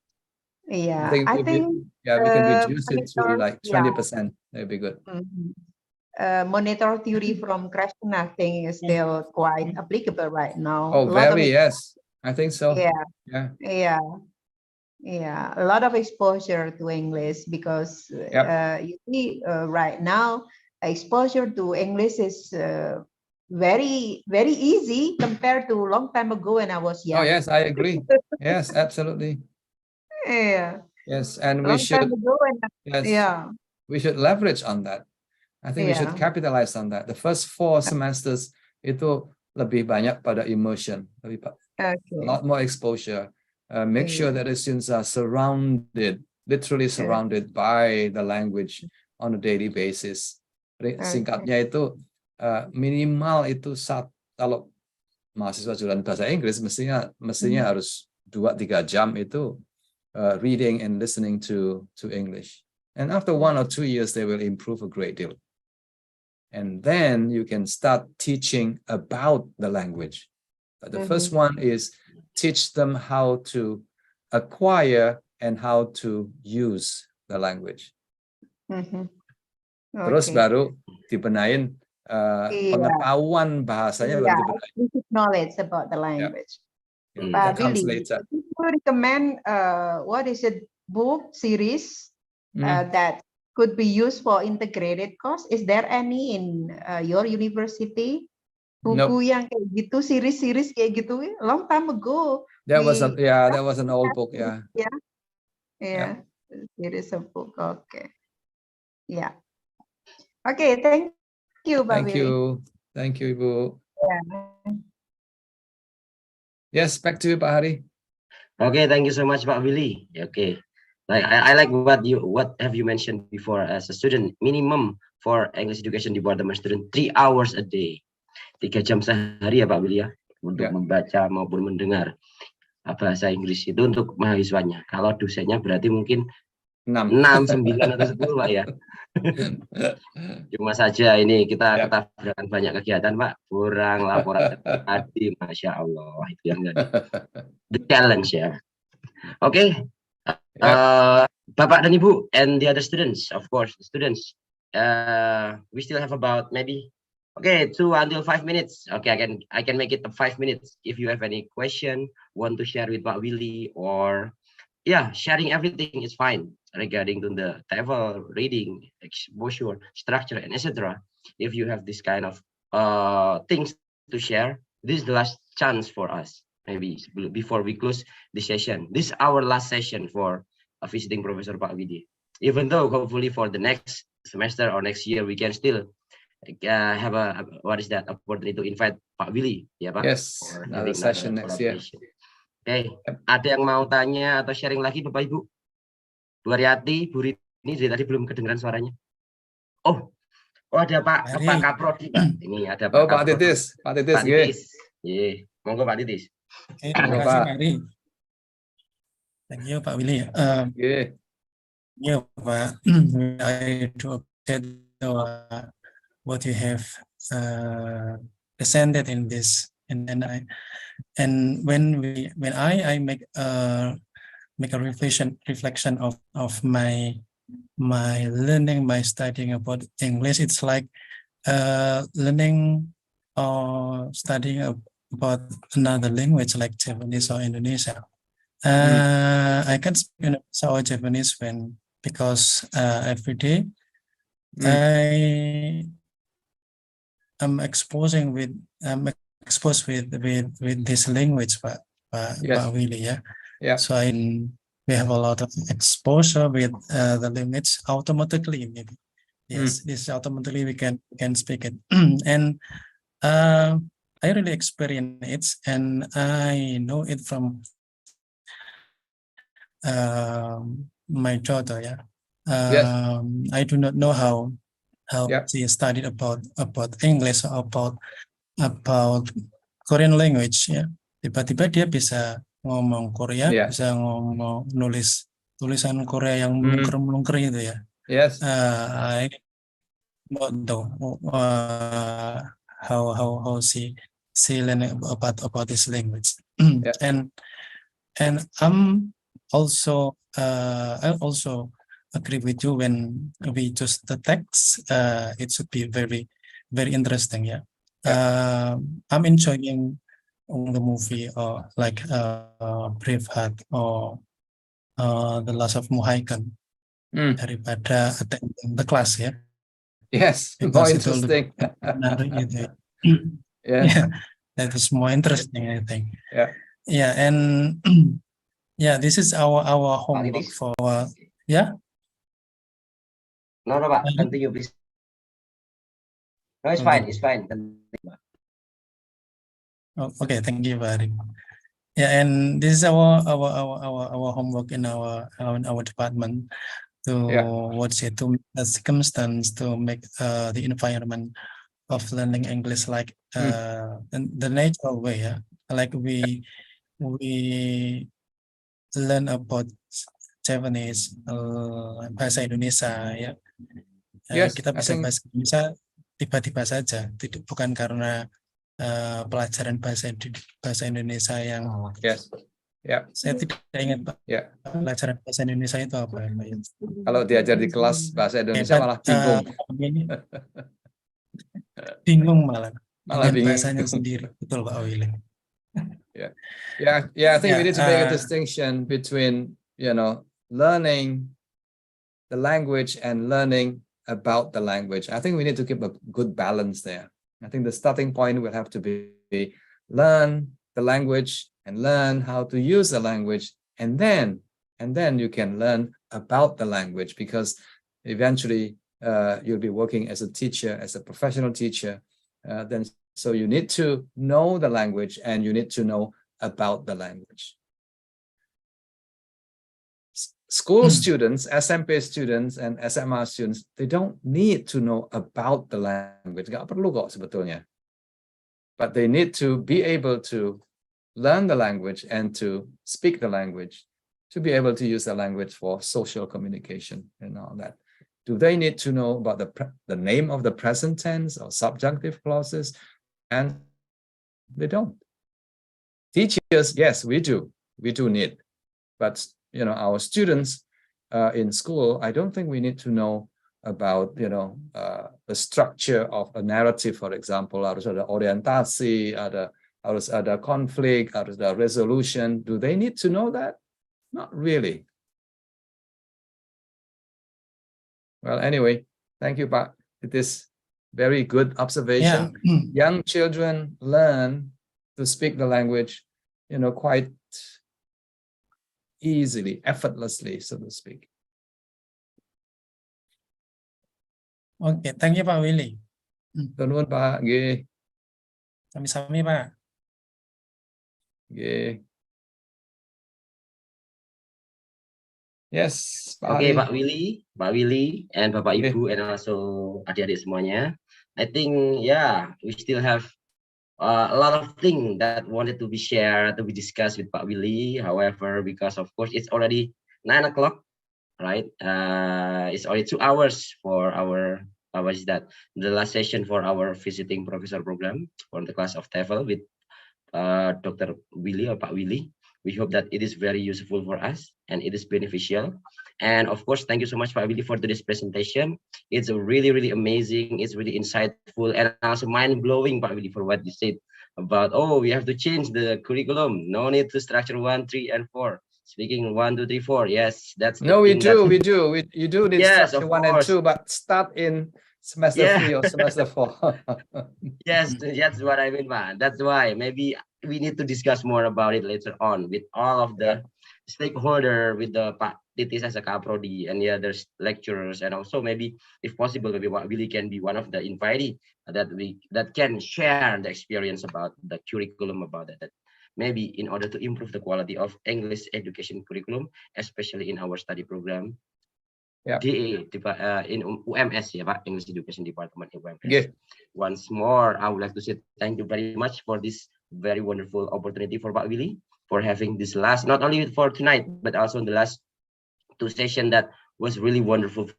I think we can reduce it to like 20%. That'd be good. Monitor theory from Krishna, I think, is still quite applicable right now. Oh, very, yes. I think so. A lot of exposure to English because you see right now exposure to English is very, very easy compared to a long time ago when I was young. Oh yes, I agree. Yes, absolutely. Yes, and we should we should leverage on that. I think we should capitalize on that. The first 4 semesters itu lebih banyak pada immersion, a lot more exposure. Make sure that the students are surrounded, literally surrounded by the language on a daily basis. Singkatnya itu minimal itu kalau mahasiswa jurusan bahasa Inggris mestinya harus 2-3 jam itu reading and listening to English. And after 1 or 2 years, they will improve a great deal. And then you can start teaching about the language. But the first one is teach them how to acquire and how to use the language. Terus baru dibenahin pengetahuan bahasanya baru dibenahin. Basic knowledge about the language. That comes later. If you recommend what is it, book series that could be used for integrated course? Is there any in your university? Buku yang kayak gitu, series kayak gitu, long time ago. That was an old book, yeah. Yeah. Series of book. Okay. Yeah. Okay, thank you, Pak Willy. Thank you, Ibu. Yeah. Yes, back to you, Pak Hari. Okay, thank you so much, Pak Willy. Okay. Like I like what have you mentioned before, as a student minimum for English education department student 3 hours a day, 3 jam sehari ya Pak Willy ya, untuk membaca maupun mendengar bahasa Inggris itu untuk mahasiswanya. Kalau dosennya berarti mungkin 6, 9 atau 10 Pak ya. Cuma saja ini kita ketabrakan banyak kegiatan Pak, kurang laporan tadi, Masya Allah, itu yang the challenge ya. Oke. Bapak dan Ibu and the other students, of course, students, we still have about maybe 2 until 5 minutes. Okay, I can make it 5 minutes. If you have any question, want to share with Pak Willy, or sharing everything is fine regarding to the TOEFL, reading, exposure, structure, and etc. If you have this kind of things to share, this is the last chance for us. Maybe before we close the session, this is our last session for a visiting Professor Pak Willy. Even though hopefully for the next semester or next year we can still have a opportunity to invite Pak Willy, ya Pak. Yes, another session next year. Okay. Ada yang mau tanya atau sharing lagi Bapak Ibu? Bu Aryati, Bu Rini, dari tadi belum kedengeran suaranya. Oh ada Pak Kaprodi Pak. Ini ada Pak. Pak Titis, Pak Titis. Iya, monggo Pak Titis. Oke, terima kasih Pak Ari. Thank you Pak Willy. Pak, I do appreciate what you have presented in this, and when I make a reflection of my learning, my studying about English, it's like learning or studying about another language like Japanese or Indonesia. I can speak or Japanese because every day I am exposed with this language, Pak Willy, yeah. So we have a lot of exposure with the language automatically, maybe. Yes, this automatically we can speak it, and I really experience it, and I know it from my daughter. I do not know how she studied about English or about Korean language. Tiba-tiba dia bisa ngomong Korea, bisa ngomong tulisan Korea yang melungker gitu ya. Yes. I don't know how she learn about this language. And I'm also I also agree with you when we choose the text. It should be very, very interesting. I'm enjoying the movie or like Braveheart or The Last of Mohican daripada attending the class ya. Yes, more interesting. That is more interesting, I think. And this is our homework for No, Pak, continue please. No, it's fine. Oh, okay, thank you, Pak. And this is our homework in our department to to make the circumstance, to make the environment of learning English like the natural way. Like we learn about Japanese, bahasa Indonesia ya. Yes, Kita I bisa think- bahasa Indonesia tiba-tiba saja, bukan karena pelajaran bahasa Indonesia yang Yes. Yeah. saya tidak ingat Pak, Yeah. pelajaran bahasa Indonesia itu apa ya, Pak? Kalau diajar di kelas bahasa Indonesia But, malah bingung. bingung malah Malah dengan bingung. bahasanya sendiri, betul Pak Willy. Yeah, I think we need to make a Yeah, distinction between, learning the language and learning about the language. I think we need to keep a good balance there. I think the starting point will have to be learn the language and learn how to use the language, and then you can learn about the language, because eventually you'll be working as a teacher, as a professional teacher. So you need to know the language and you need to know about the language. School students, SMP students, and SMA students, they don't need to know about the language. Nggak perlu kok sebetulnya. But they need to be able to learn the language and to speak the language, to be able to use the language for social communication and all that. Do they need to know about the name of the present tense or subjunctive clauses? And they don't. Teachers, yes, we do need. But our students in school, I don't think we need to know about the structure of a narrative, for example. Harus ada orientasi, harus ada konflik, harus ada resolution. Do they need to know that? Not really. Well, anyway, thank you, Pak. It is very good observation. Young children learn to speak the language, quite easily, effortlessly, so to speak. Oke, thank you Pak Willy. Nuwun Pak, nggih. Sami-sami Pak. Nggih. Yes, Pak Okay, Ali. Pak Willy, and Bapak Okay. Ibu, and also adik-adik semuanya. I think, we still have a lot of things that wanted to be shared, to be discussed with Pak Willy. However, because of course it's already 9 o'clock, right? It's only 2 hours for our, the last session for our visiting professor program for the class of TEFL with Dr. Willy or Pak Willy. We hope that it is very useful for us and it is beneficial. And of course, thank you so much, Pak Willy, for today's presentation. It's really, really amazing. It's really insightful and also mind-blowing, Pak Willy, for what you said about, we have to change the curriculum. No need to structure 1, 3, and 4. Speaking 1, 2, 3, 4. Yes, that's No, we do. You do need Yes, structure of 1 and course. 2, but start in semester 3 or semester 4. Yes, that's what I mean, Pak. That's why maybe we need to discuss more about it later on with all of the stakeholder, with the Pak Titis as a Kaprodi and the other lecturers, and also maybe, if possible, maybe Pak Willy can be one of the invitee that can share the experience about the curriculum about that. Maybe in order to improve the quality of English education curriculum, especially in our study program. DE in UMS, Pak, English Education Department in UMS. Okay. Once more, I would like to say thank you very much for this very wonderful opportunity for Pak Willy, for having this last, not only for tonight, but also in the last 2 sessions that was really wonderful.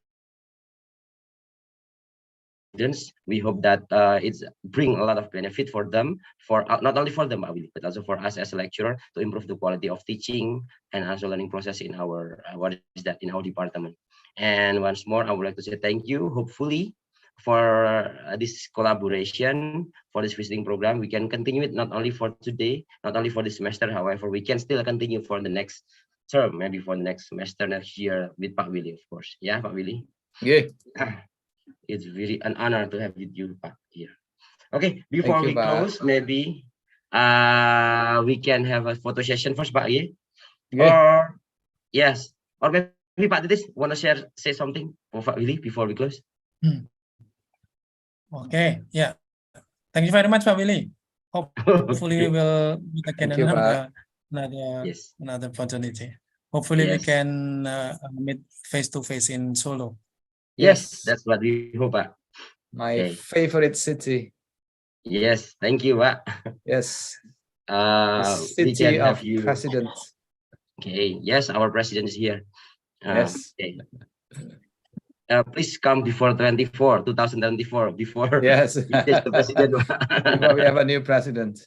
We hope that it's bring a lot of benefit for them, for not only for them, Pak Willy, but also for us as a lecturer, to improve the quality of teaching and also learning process in our in our department. And once more, I would like to say thank you. Hopefully, for this collaboration, for this visiting program, we can continue it not only for today, not only for this semester. However, we can still continue for the next term, maybe for the next semester next year with Pak Willy, of course. Yeah, Pak Willy. Yeah. It's really an honor to have with you, Pak, here. Okay, before Thank you, we close, maybe we can have a photo session first, Pak. Yeah? Or yes, or maybe Pak Titis want to say something for Pak Willy before we close. Okay, yeah. Thank you very much, Pak Willy. Hopefully we will meet again another opportunity. Hopefully we can meet face to face in Solo. Yes, that's what we hope, Pak. My favorite city. Yes, thank you, Pak. Yes. We City can of have you. president. Okay, yes, our president is here. Yes. Okay. Please come before 2024, before Yes. we change the president. Before we have a new president.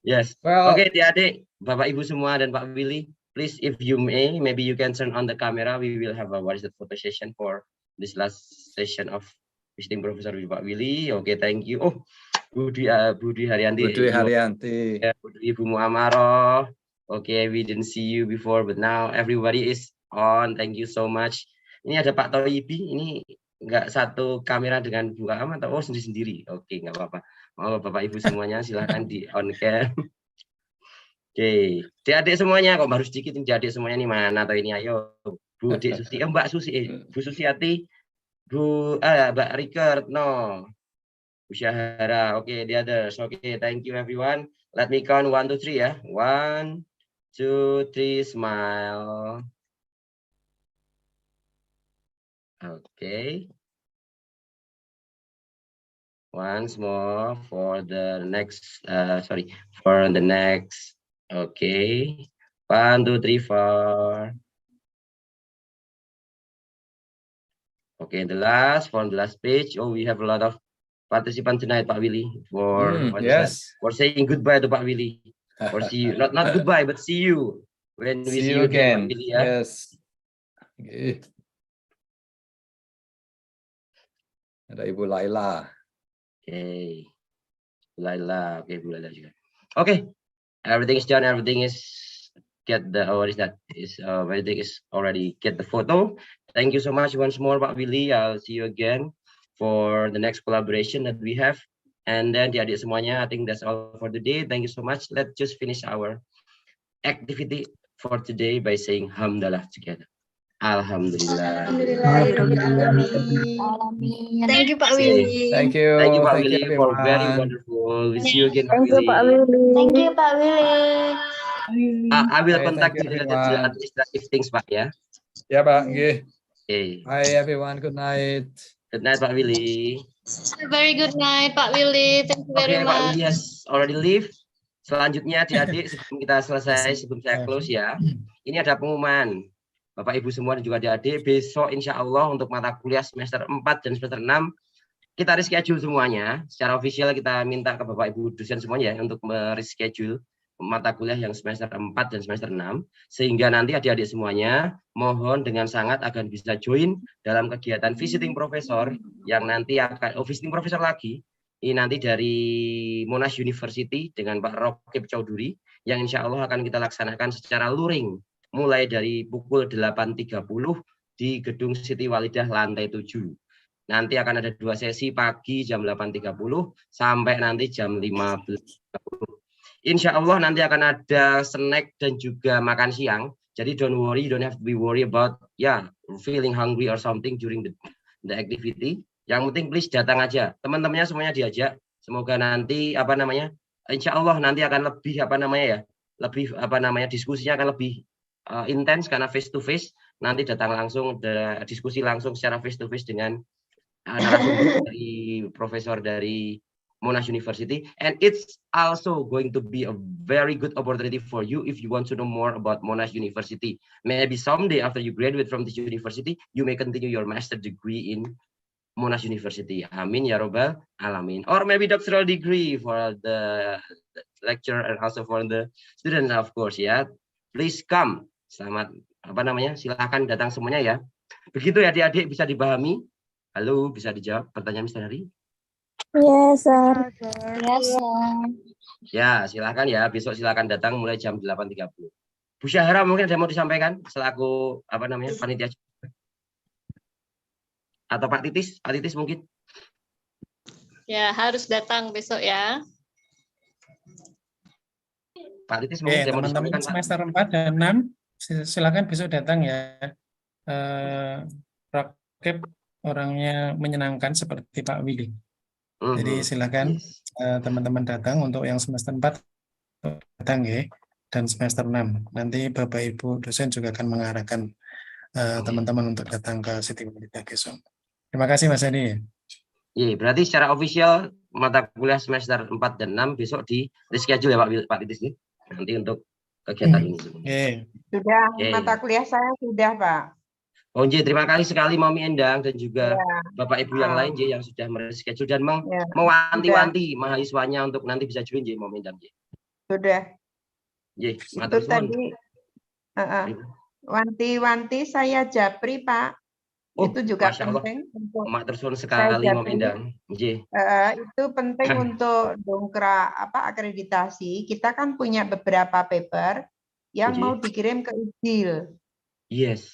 Yes. Well, Okay, adik-adik, Bapak Ibu semua dan Pak Willy, please if you may, maybe you can turn on the camera. We will have a photo session for this last session of visiting Professor with Pak Willy. Okay, thank you. Oh, Budi Haryanti. Budi Haryanti. Ibu Muamaroh. Okay, we didn't see you before, but now everybody is on. Thank you so much. Ini ada Pak Toibi. Ini nggak satu kamera dengan Bu Am atau sendiri-sendiri. Oke, nggak apa-apa. Oh, Bapak Ibu semuanya silahkan di on cam. Oke, adik semuanya kok baru sedikit ini adik semuanya nih mana atau ini ayo Bu Dik Susi, Mbak Susi, Bu Susiati, Mbak Rika Retno, Bu Syahara. Oke, the others. Oke, thank you everyone. Let me count 1, 2, 3 ya. 1, 2, 3, smile. Okay. Once more for the next, for the next. Okay. 1, 2, 3, 4. Okay, the last page. Oh, we have a lot of participants tonight, Pak Willy, for for saying goodbye to Pak Willy. Or see you, not goodbye, but see you when we see you again, Pak Willy, ya. Yes. Okay. Ada Ibu Laila. Okay, Laila. Okay, Bu Laila juga. Okay, everything is done. Everything is get the everything is already get the photo. Thank you so much once more, Pak Willy. I'll see you again for the next collaboration that we have. And then adik semuanya, I think that's all for the day. Thank you so much. Let's just finish our activity for today by saying Hamdalah together. Alhamdulillah. Thank you, Pak Willy. Thank you. Thank you, Pak Willy, for everyone. very wonderful. We see you again, Thank you, Pak Willy. Thank you, Pak Willy. I will Okay, contact thank you you, related to everyone. administrative things, Pak, ya. Ya, Pak. Okay. Okay. Bye, everyone. Good night. Good night, Pak Willy. Very good night, Pak Willy. Thank you Okay, very Pak much. Willy has already leave. Selanjutnya, adik-adik, sebelum kita selesai, sebelum saya close ya, ini ada pengumuman. Bapak Ibu semua dan juga adik-adik, besok insya Allah untuk mata kuliah semester 4 dan semester 6, kita reschedule semuanya. Secara official kita minta ke Bapak Ibu dosen semuanya ya, untuk mereschedule mata kuliah yang semester 4 dan semester 6. Sehingga nanti adik-adik semuanya mohon dengan sangat akan bisa join dalam kegiatan visiting professor yang nanti akan, visiting professor lagi, ini nanti dari Monash University dengan Pak Rokib Chaudhuri, yang insya Allah akan kita laksanakan secara luring, mulai dari pukul 8.30 di Gedung Siti Walidah lantai 7. Nanti akan ada 2 sesi pagi jam 8.30 sampai nanti jam 15.30. Insya Allah nanti akan ada snack dan juga makan siang. Jadi don't worry, you don't have to be worried about feeling hungry or something during the activity. Yang penting please datang aja. Teman-temannya semuanya diajak. Semoga nanti insya Allah nanti akan lebih diskusinya akan lebih intens karena face to face. Nanti datang langsung diskusi langsung secara face to face dengan narasumber dari profesor dari Monash University, and it's also going to be a very good opportunity for you if you want to know more about Monash University. Maybe someday after you graduate from this university, you may continue your master degree in Monash University. Amin ya robbal alamin. Or maybe doctoral degree for the lecturer and also for the students, of course ya. Please come. Selamat silakan datang semuanya ya. Begitu ya adik-adik, bisa dipahami? Halo, bisa dijawab pertanyaan Mr. Hari? Yes, sir. Ya, silakan ya. Besok silakan datang mulai jam 8.30. Bu Syahara mungkin ada mau disampaikan selaku panitia atau Pak Titis mungkin? Ya, harus datang besok ya. Pak Titis mungkin ada mau teman-teman disampaikan, semester 4 dan 6 silakan besok datang ya. Rakib orangnya menyenangkan seperti Pak Willy. Jadi silakan teman-teman datang untuk yang semester 4 datang ya, dan semester 6. Nanti Bapak Ibu dosen juga akan mengarahkan teman-teman untuk datang ke Siti Walidah besok. Terima kasih Mas Adi. Iya, berarti secara official mata kuliah semester 4 dan 6 besok di reschedule ya Pak Titis nih. Nanti untuk kegiatan ini. Sudah, mata kuliah saya sudah, Pak. Oh, J, terima kasih sekali Mami Endang dan juga Ya. Bapak Ibu yang lain J yang sudah mereschedule dan Ya, mewanti-wanti mahasiswanya untuk nanti bisa join J, Mami Endang J. Sudah. J, Itu matur suwun. tadi wanti-wanti saya japri Pak. Oh, Itu juga Masya Allah. penting untuk Matur suwun saya sekali Mami japri. Endang. J. Itu penting untuk dongkrak akreditasi. Kita kan punya beberapa paper yang J. mau dikirim ke IJIL. Yes.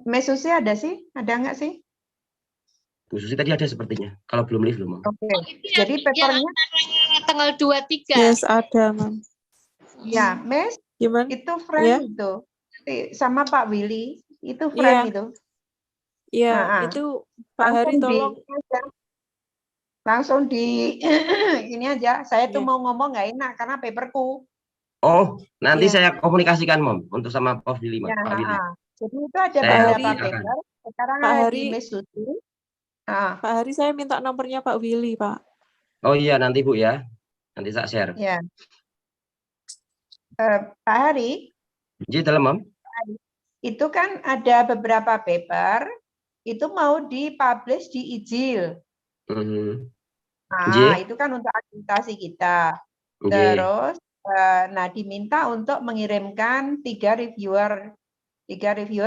Mesusi ada sih? Ada nggak sih? Bu Susi tadi ada sepertinya. Kalau belum live belum. Oke. Jadi papernya tanggal 23. Yes, ada, Mam. ya, Mes, Gimana? itu friend Ya. itu. Sama Pak Willy, itu Iya. friend itu. Iya, Nah, itu Pak Hari tolong. Langsung di ini aja. Saya tuh Iya. mau ngomong nggak enak karena paperku. Oh, nanti Iya. saya komunikasikan Mom untuk sama Prof Willy, Ya, Pak Willy. Jadi itu ada Saya beberapa Hari- paper. Sekarang Pak ada Hari- di Mesusi. Pak Hari, saya minta nomornya Pak Willy, Pak. Oh iya nanti Bu ya. Nanti saya share. Ya. Pak Hari, J dalam Mom. itu kan ada beberapa paper itu mau dipublish di IJIL. Nah, itu kan untuk akreditasi kita. Terus, nah diminta untuk mengirimkan 3 reviewer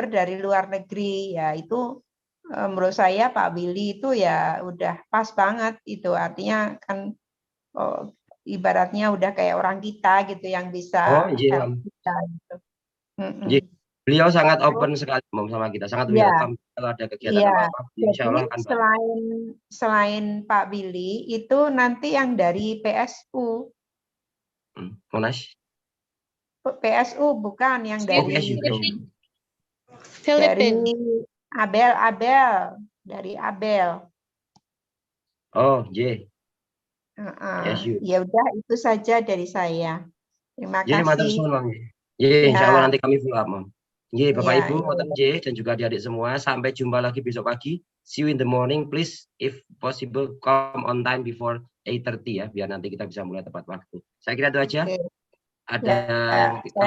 dari luar negeri. Ya itu menurut saya Pak Willy itu ya udah pas banget itu. Artinya kan ibaratnya udah kayak orang kita gitu yang bisa help kita. Gitu. Beliau sangat open sekali Mom sama kita, sangat welcome kalau ada kegiatan apa-apa. Insya Allah akan selain Pak Willy itu nanti yang dari PSU. Monash. PSU bukan yang dari Abel dari Abel. Oh, J. Ya udah itu saja dari saya. Terima J, matur kasih. suwun Mom. J, insya Allah nanti kami follow up Mom. J, Bapak Ibu, Moten J dan juga adik-adik semua, sampai jumpa lagi besok pagi. See you in the morning, please. If possible, come on time before 8:30 ya, biar nanti kita bisa mulai tepat waktu. Saya kira itu aja. Ada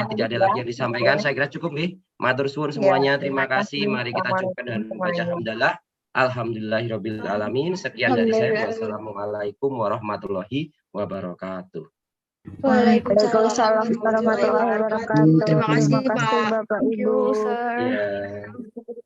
tidak ada lagi yang disampaikan, saya kira cukup nih. Matur suwun semuanya, terima kasih. Mari kita cukupkan dan baca hamdalah. Alhamdulillahirabbil alamin. Sekian dari saya. Wassalamualaikum warahmatullahi wabarakatuh. Waalaikumsalam warahmatullahi wabarakatuh. Terima kasih, Pak. Bapak Thank Ibu. you, sir. Yeah.